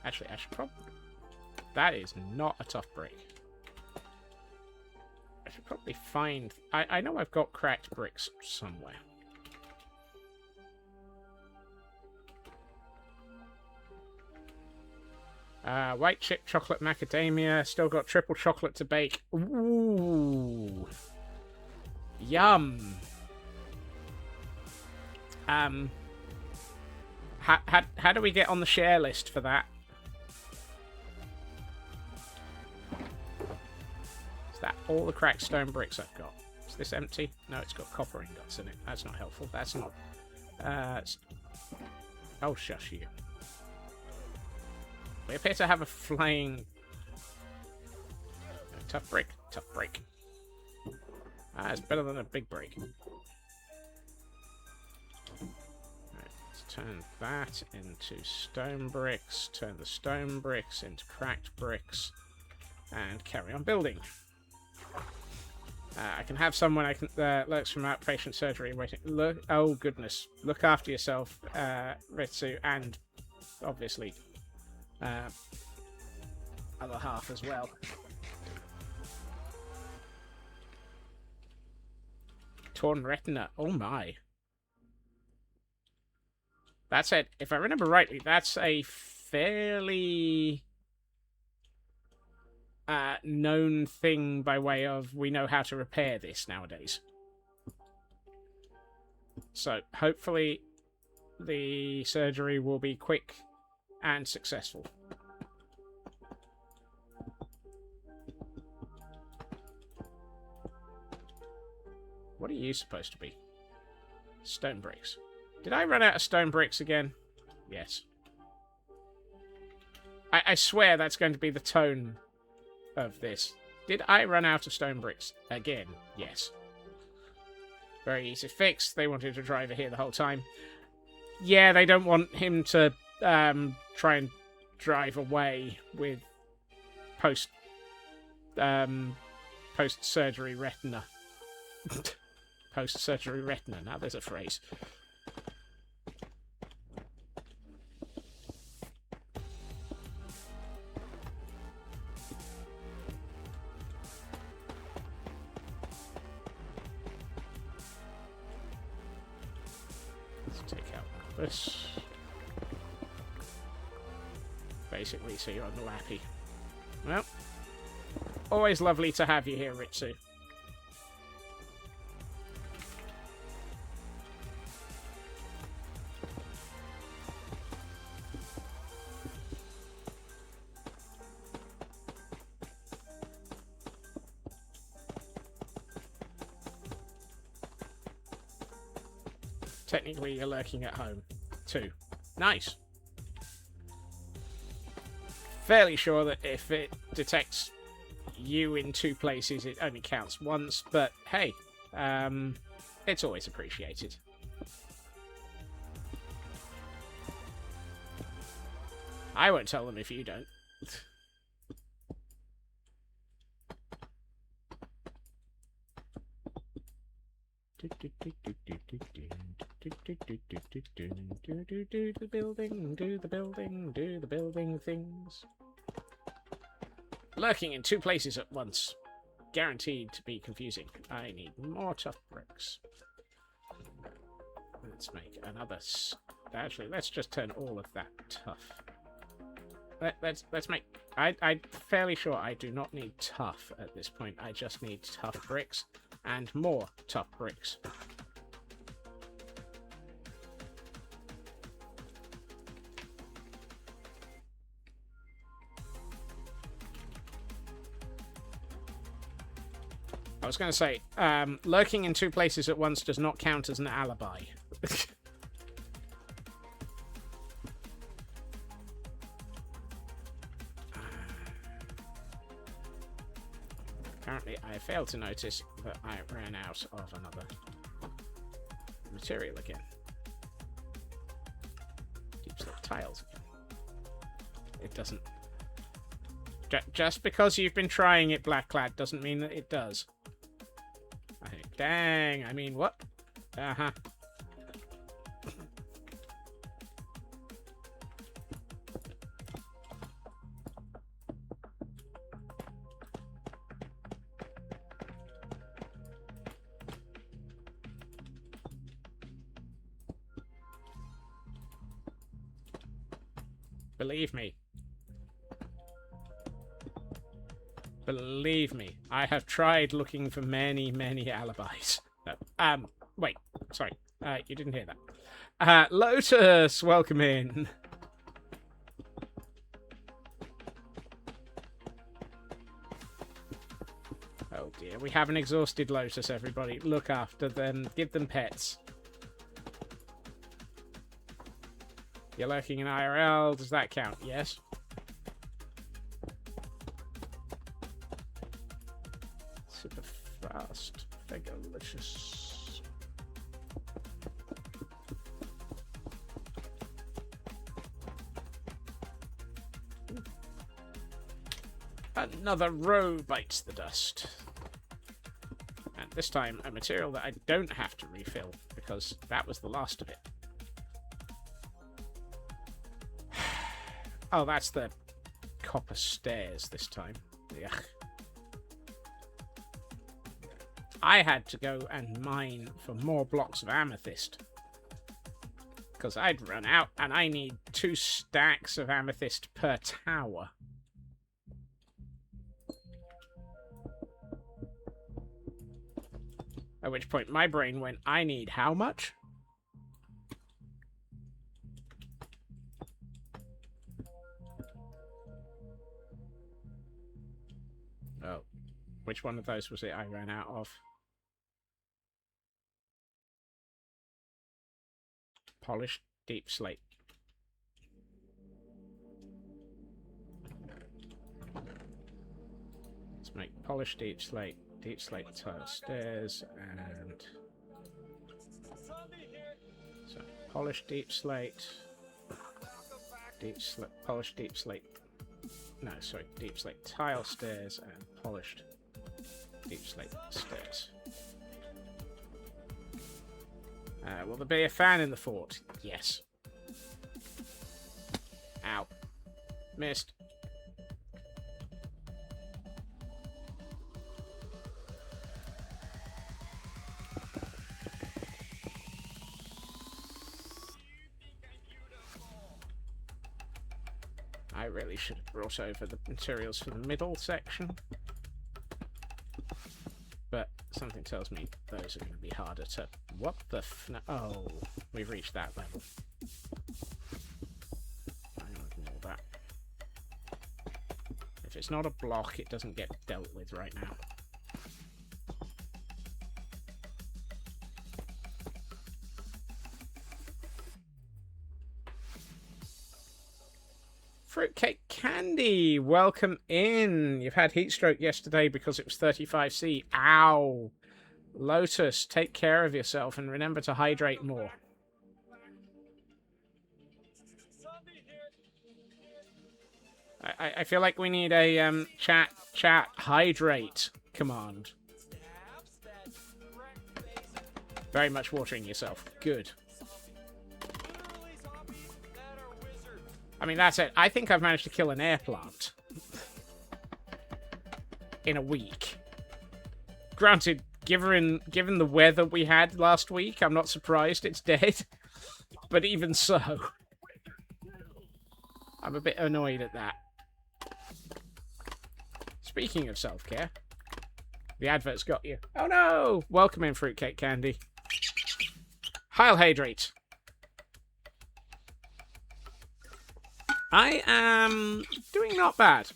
Actually, I should probably... That is not a tough brick. I should probably find... I know I've got cracked bricks somewhere. White chip chocolate macadamia. Still got triple chocolate to bake. Ooh. Yum. How do we get on the share list for that? Is that all the cracked stone bricks I've got? Is this empty? No, it's got copper ingots in it. That's not helpful. That's not... Oh, shush you. We appear to have a flying... Tough brick. Tough break. It's better than a big break. Right, let's turn that into stone bricks. Turn the stone bricks into cracked bricks. And carry on building. I can have someone I can lurks from outpatient surgery waiting. Look, oh goodness! Look after yourself, Ritsu, and obviously other half as well. Torn retina. Oh my! That's it. If I remember rightly, that's a fairly known thing by way of we know how to repair this nowadays. So hopefully the surgery will be quick and successful. What are you supposed to be? Stone bricks. Did I run out of stone bricks again? Yes. I swear that's going to be the tone of this. Did I run out of stone bricks again? Yes. Very easy fix. They wanted a driver here the whole time. Yeah, they don't want him to try and drive away with post-surgery retina. Post-surgery retina. Now there's a phrase. This basically, so you're on the lappy. Well, always lovely to have you here, Ritsu. Technically, you're lurking at home, too. Nice. Fairly sure that if it detects you in two places, it only counts once, but hey, it's always appreciated. I won't tell them if you don't. The building, do the building, do the building things. Lurking in two places at once. Guaranteed to be confusing. I need more tough bricks. Let's make another... Actually, let's just turn all of that tough. Let's make... I'm fairly sure I do not need tough at this point. I just need tough bricks and more tough bricks. I was going to say, lurking in two places at once does not count as an alibi. Apparently, I failed to notice that I ran out of another material again. Deep slip tiles again. It doesn't... Just because you've been trying it, Blackclad, doesn't mean that it does. I think, dang, I mean, what? Uh-huh. Believe me. Believe me, I have tried looking for many, many alibis. No, wait, sorry. You didn't hear that. Lotus, welcome in. Oh dear, we have an exhausted Lotus, everybody. Look after them, give them pets. You're lurking in IRL, does that count? Yes. Super fast, Fegalicious. Another row bites the dust. And this time, a material that I don't have to refill, because that was the last of it. Oh, that's the copper stairs this time. Yuck. I had to go and mine for more blocks of amethyst. Because I'd run out, and I need 2 stacks of amethyst per tower. At which point my brain went, I need how much? Oh, which one of those was it I ran out of? Polished deep slate. Let's make polished deep slate tile stairs, and so polished deep slate, polished deep slate. No, sorry, deep slate tile stairs and polished deep slate stairs. Will there be a fan in the fort? Yes. Ow. Missed. I really should have brought over the materials for the middle section. But something tells me those are going to be harder to... What the Oh, we've reached that level. I'll ignore that. If it's not a block, it doesn't get dealt with right now. Fruitcake Candy, welcome in. You've had heat stroke yesterday because it was 35°C. Ow. Lotus, take care of yourself and remember to hydrate more. I feel like we need a chat hydrate command. Very much watering yourself. Good. I mean, that's it. I think I've managed to kill an air plant in a week. Granted, given the weather we had last week, I'm not surprised it's dead. But even so, I'm a bit annoyed at that. Speaking of self-care, the advert's got you. Oh no! Welcome in, Fruitcake Candy. Heil hydrate. I am doing not bad.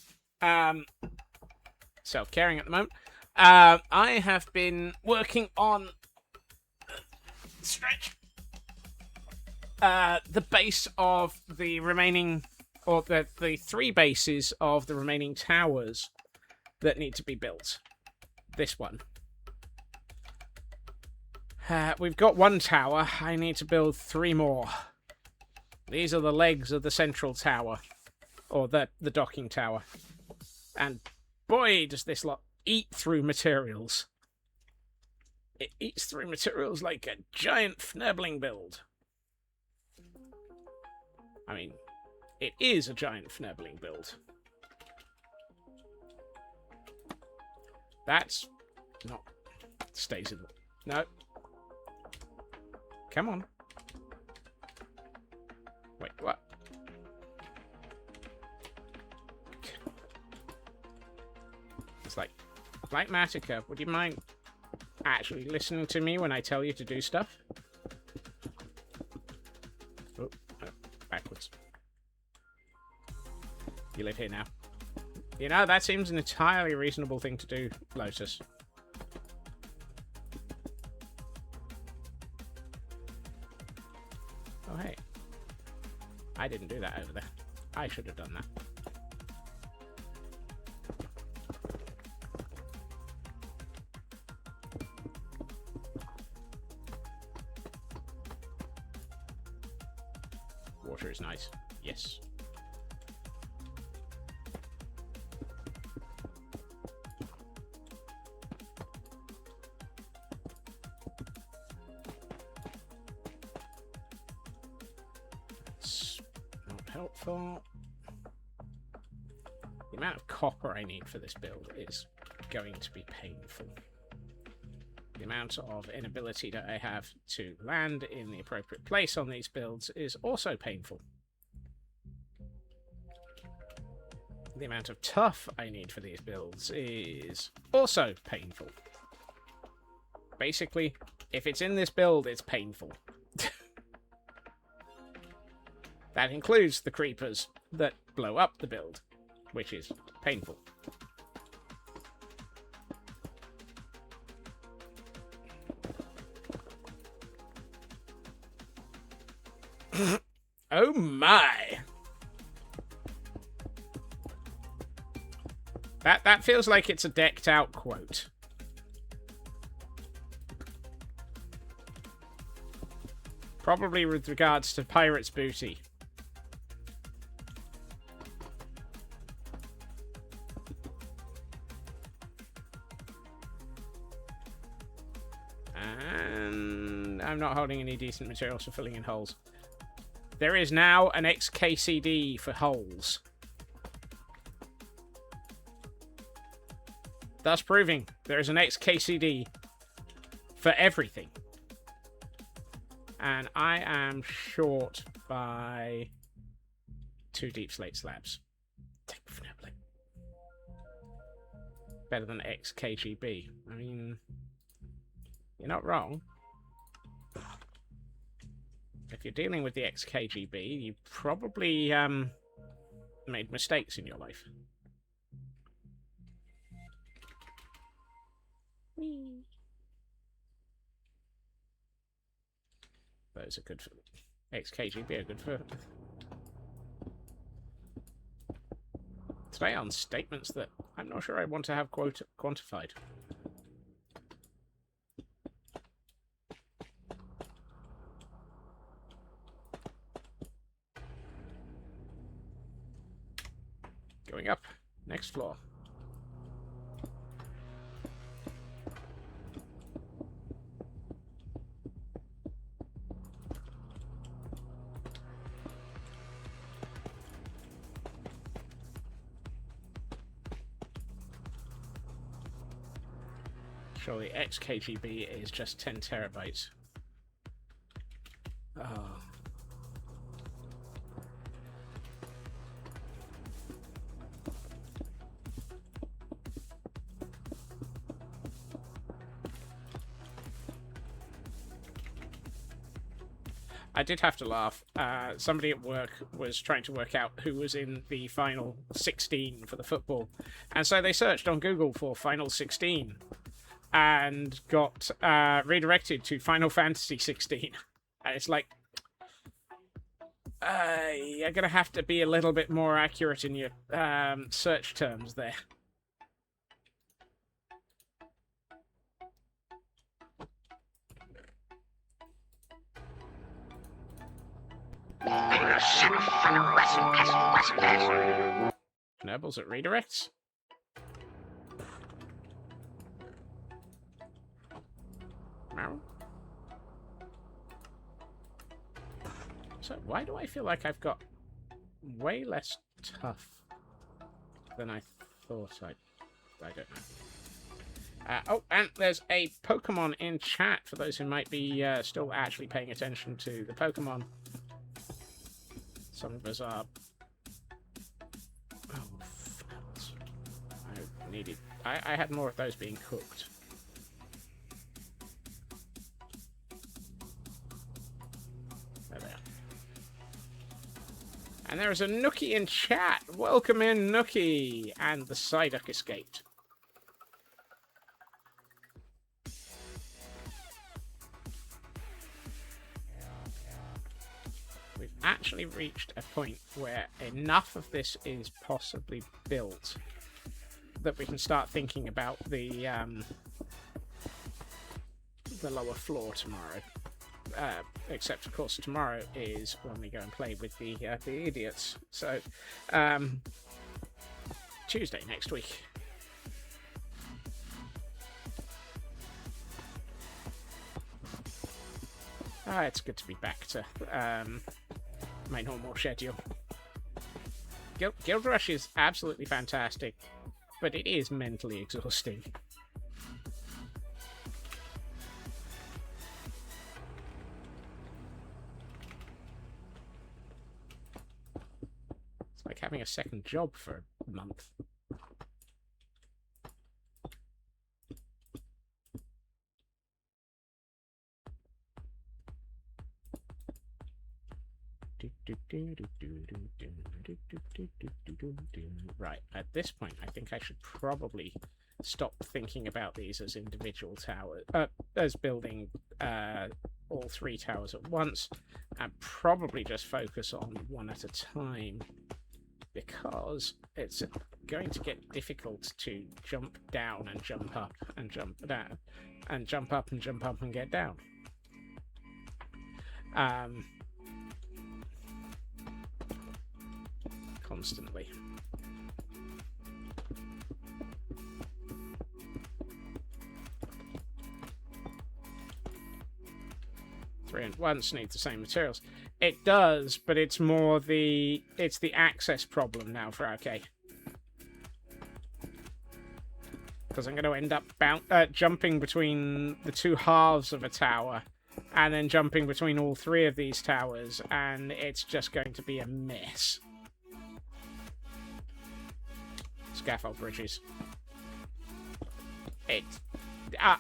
Self-caring at the moment. I have been working on stretch the base of the remaining, or the 3 bases of the remaining towers that need to be built. This one. We've got 1 tower. I need to build 3 more. These are the legs of the central tower, or the docking tower. And boy, does this lot eat through materials. It eats through materials like a giant fnirbling build. I mean, it is a giant fnirbling build. That's not... stays in... No. Come on. Wait, what? Flightmatica, would you mind actually listening to me when I tell you to do stuff? Oh, backwards. You live here now. You know, that seems an entirely reasonable thing to do, Lotus. Oh, hey. I didn't do that over there. I should have done that. Water is nice. Yes. That's not helpful. The amount of copper I need for this build is going to be painful. The amount of inability that I have to land in the appropriate place on these builds is also painful. The amount of tough I need for these builds is also painful. Basically, if it's in this build, it's painful. That includes the creepers that blow up the build, which is painful. Oh my! That feels like it's a decked out quote. Probably with regards to pirates' booty. And I'm not holding any decent materials for filling in holes. There is now an XKCD for holes. Thus proving there is an XKCD for everything. And I am short by 2 deep slate slabs. Definitely. Better than XKGB. I mean, you're not wrong. If you're dealing with the XKGB, you probably made mistakes in your life. Whee. Those are good for XKGB. Are good for today on statements that I'm not sure I want to have quantified. Going up. Next floor. Surely XKGB is just 10 terabytes. Oh. I did have to laugh. Somebody at work was trying to work out who was in the final 16 for the football. And so they searched on Google for final 16 and got redirected to Final Fantasy 16. And it's like, you're going to have to be a little bit more accurate in your search terms there. Nurbles at redirects? No. So why do I feel like I've got way less tough than I thought I don't know. Oh, and there's a Pokemon in chat for those who might be still actually paying attention to the Pokemon. Some of us are. Oh, I needed I had more of those being cooked. There they are. And there is a Nookie in chat. Welcome in, Nookie. And the Psyduck escaped. We've actually reached a point where enough of this is possibly built that we can start thinking about the lower floor tomorrow. Except, of course, tomorrow is when we go and play with the idiots. So, Tuesday next week. It's good to be back to my normal schedule. Guild Rush is absolutely fantastic, but it is mentally exhausting. It's like having a second job for a month. Right, at this point, I think I should probably stop thinking about these as individual towers, as building all 3 towers at once, and probably just focus on one at a time, because it's going to get difficult to jump down and jump up and jump down, and jump up and jump up and get down. Constantly. Three and once need the same materials. It does, but it's more the access problem now for RK. Because I'm going to end up jumping between the 2 halves of a tower, and then jumping between all 3 of these towers, and it's just going to be a mess. Scaffold bridges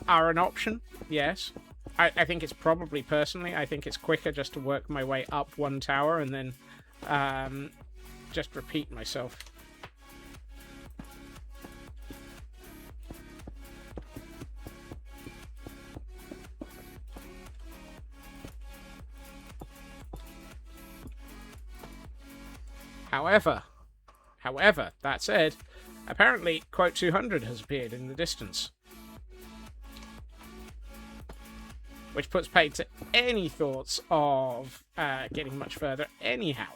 are an option, yes. I think it's probably, personally, I think it's quicker just to work my way up 1 tower and then just repeat myself. However, that said, apparently, quote 200 has appeared in the distance. Which puts paid to any thoughts of getting much further anyhow.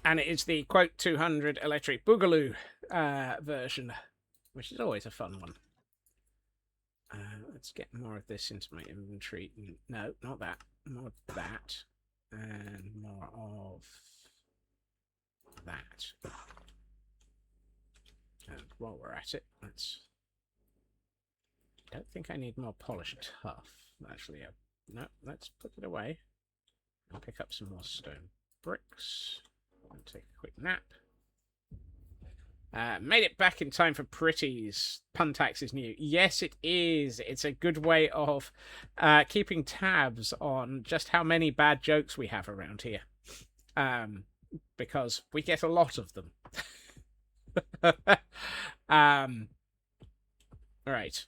And it is the quote 200 electric boogaloo version, which is always a fun one. Let's get more of this into my inventory. No, not that. More of that. And more of that. And while we're at it, let's... I don't think I need more polished tuff. Actually, no, let's put it away. And pick up some more stone bricks. And take a quick nap. Made it back in time for Pretty's. Puntax is new. Yes, it is. It's a good way of keeping tabs on just how many bad jokes we have around here. Because we get a lot of them. Right.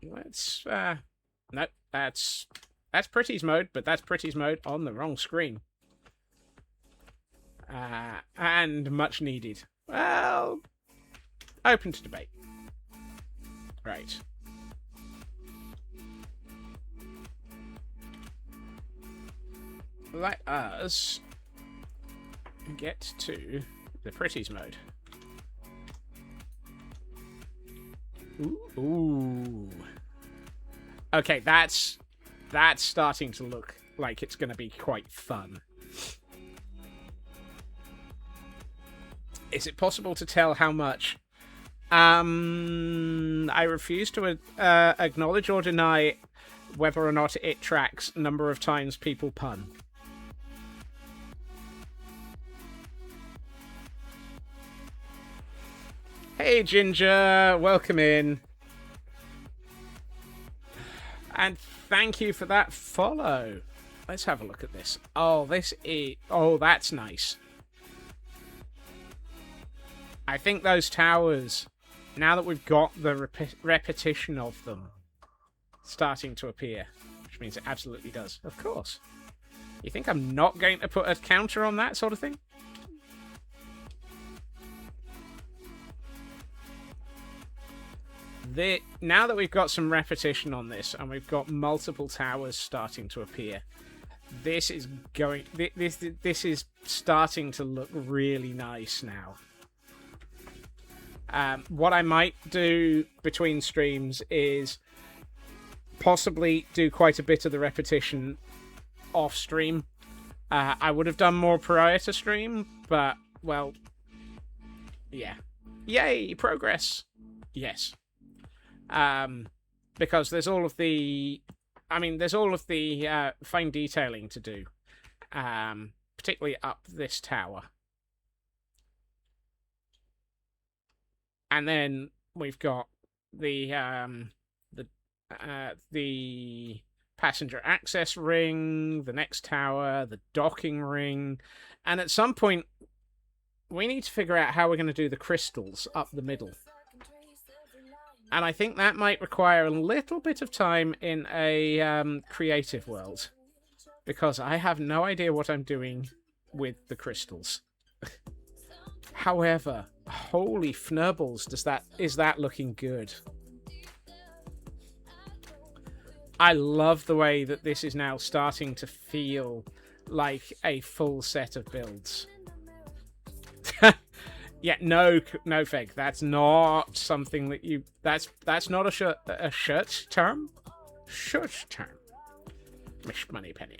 Let's... no, that's Pretty's mode, but that's Pretty's mode on the wrong screen. And much needed. Well, open to debate. Right. Let us get to the Pretty's mode. Ooh. Okay, that's starting to look like it's going to be quite fun. Is it possible to tell how much? I refuse to acknowledge or deny whether or not it tracks number of times people pun. Hey, Ginger, welcome in. And thank you for that follow. Let's have a look at this. Oh, that's nice. I think those towers, now that we've got the repetition of them starting to appear, which means it absolutely does. Of course. You think I'm not going to put a counter on that sort of thing? Now that we've got some repetition on this and we've got multiple towers starting to appear, this is starting to look really nice now. What I might do between streams is possibly do quite a bit of the repetition off stream. I would have done more prior to stream, but, well, yeah. Yay, progress! Yes. Because there's all of the fine detailing to do, particularly up this tower. And then we've got the passenger access ring, the next tower, the docking ring, and at some point we need to figure out how we're going to do the crystals up the middle. And I think that might require a little bit of time in a creative world, because I have no idea what I'm doing with the crystals. However, holy fnurbles, is that looking good? I love the way that this is now starting to feel like a full set of builds. Yeah, no, Feg. That's not something that you. That's not a shirt term. Shirt term. Miss Moneypenny,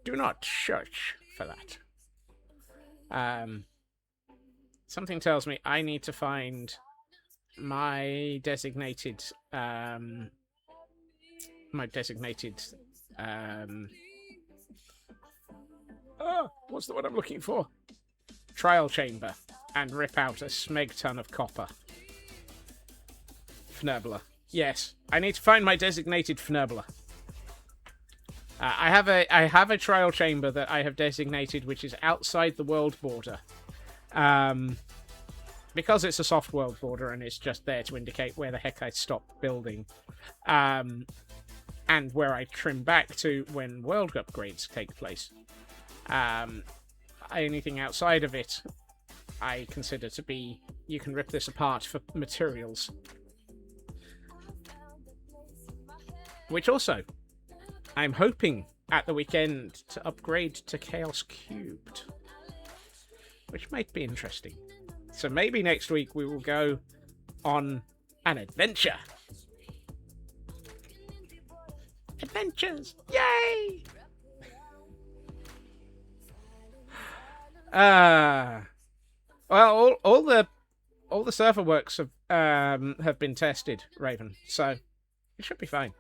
do not search for that. Something tells me I need to find my designated. What's the word I'm looking for? Trial chamber, and rip out a smeg ton of copper. Fnurbler. Yes, I need to find my designated Fnurbler. I have a trial chamber that I have designated, which is outside the world border. Because it's a soft world border and it's just there to indicate where the heck I stop building. And where I trim back to when world upgrades take place. Anything outside of it, I consider to be, you can rip this apart for materials. Which also, I'm hoping at the weekend to upgrade to Chaos Cubed. Which might be interesting. So maybe next week we will go on an adventure. Adventures! Yay! Well, all the server works have been tested, Raven, so it should be fine.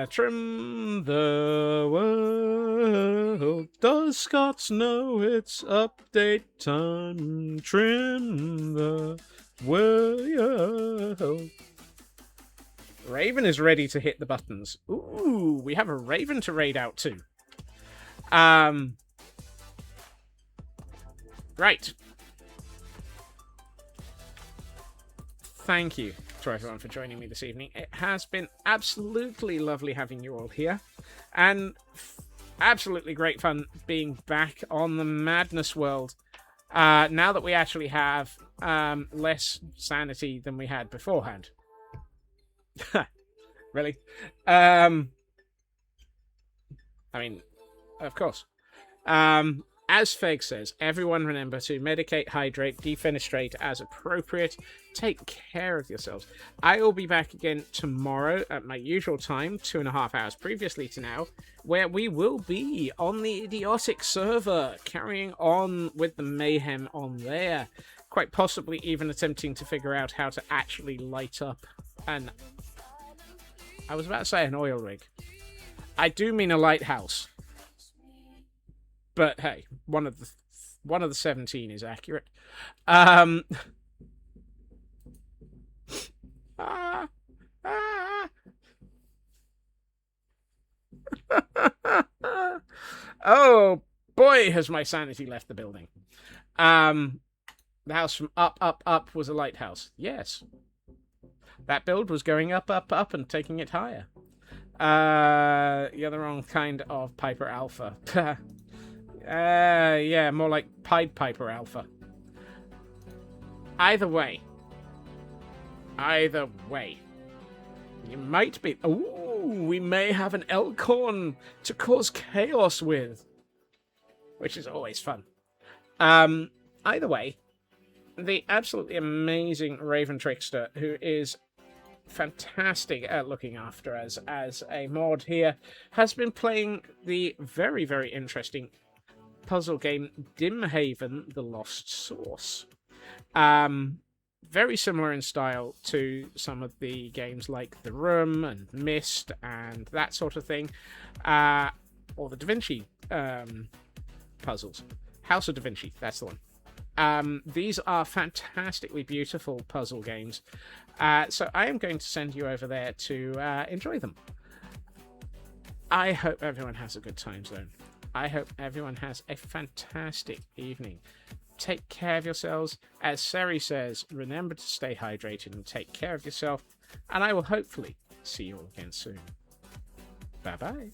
Trim the world. Does Scots know it's update time? Trim the world. Raven is ready to hit the buttons. Ooh, we have a Raven to raid out too. Right. Thank you to everyone for joining me this evening. It has been absolutely lovely having you all here. And absolutely great fun being back on the Madness World. Now that we actually have less sanity than we had beforehand. Really? I mean, of course. As Feg says, everyone remember to medicate, hydrate, defenestrate as appropriate. Take care of yourselves. I will be back again tomorrow at my usual time, 2.5 hours previously to now, where we will be on the idiotic server, carrying on with the mayhem on there. Quite possibly even attempting to figure out how to actually light up an... I was about to say an oil rig. I do mean a lighthouse. But hey, one of the 17 is accurate. Oh boy, has my sanity left the building. The house from up was a lighthouse. Yes. That build was going up and taking it higher. You're the wrong kind of Piper Alpha. Yeah, more like Pied Piper Alpha. Either way. You might be... Ooh, we may have an Elkhorn to cause chaos with. Which is always fun. Either way, the absolutely amazing Raven Trickster, who is fantastic at looking after us as a mod here, has been playing the very, very interesting puzzle game Dimhaven: The Lost Source. Very similar in style to some of the games like The Room and Myst and that sort of thing, or the Da Vinci puzzles. House of Da Vinci, that's the one. These are fantastically beautiful puzzle games, so I am going to send you over there to enjoy them. I hope everyone has a good time zone. I hope everyone has a fantastic evening. Take care of yourselves. As Seri says, remember to stay hydrated and take care of yourself. And I will hopefully see you all again soon. Bye-bye.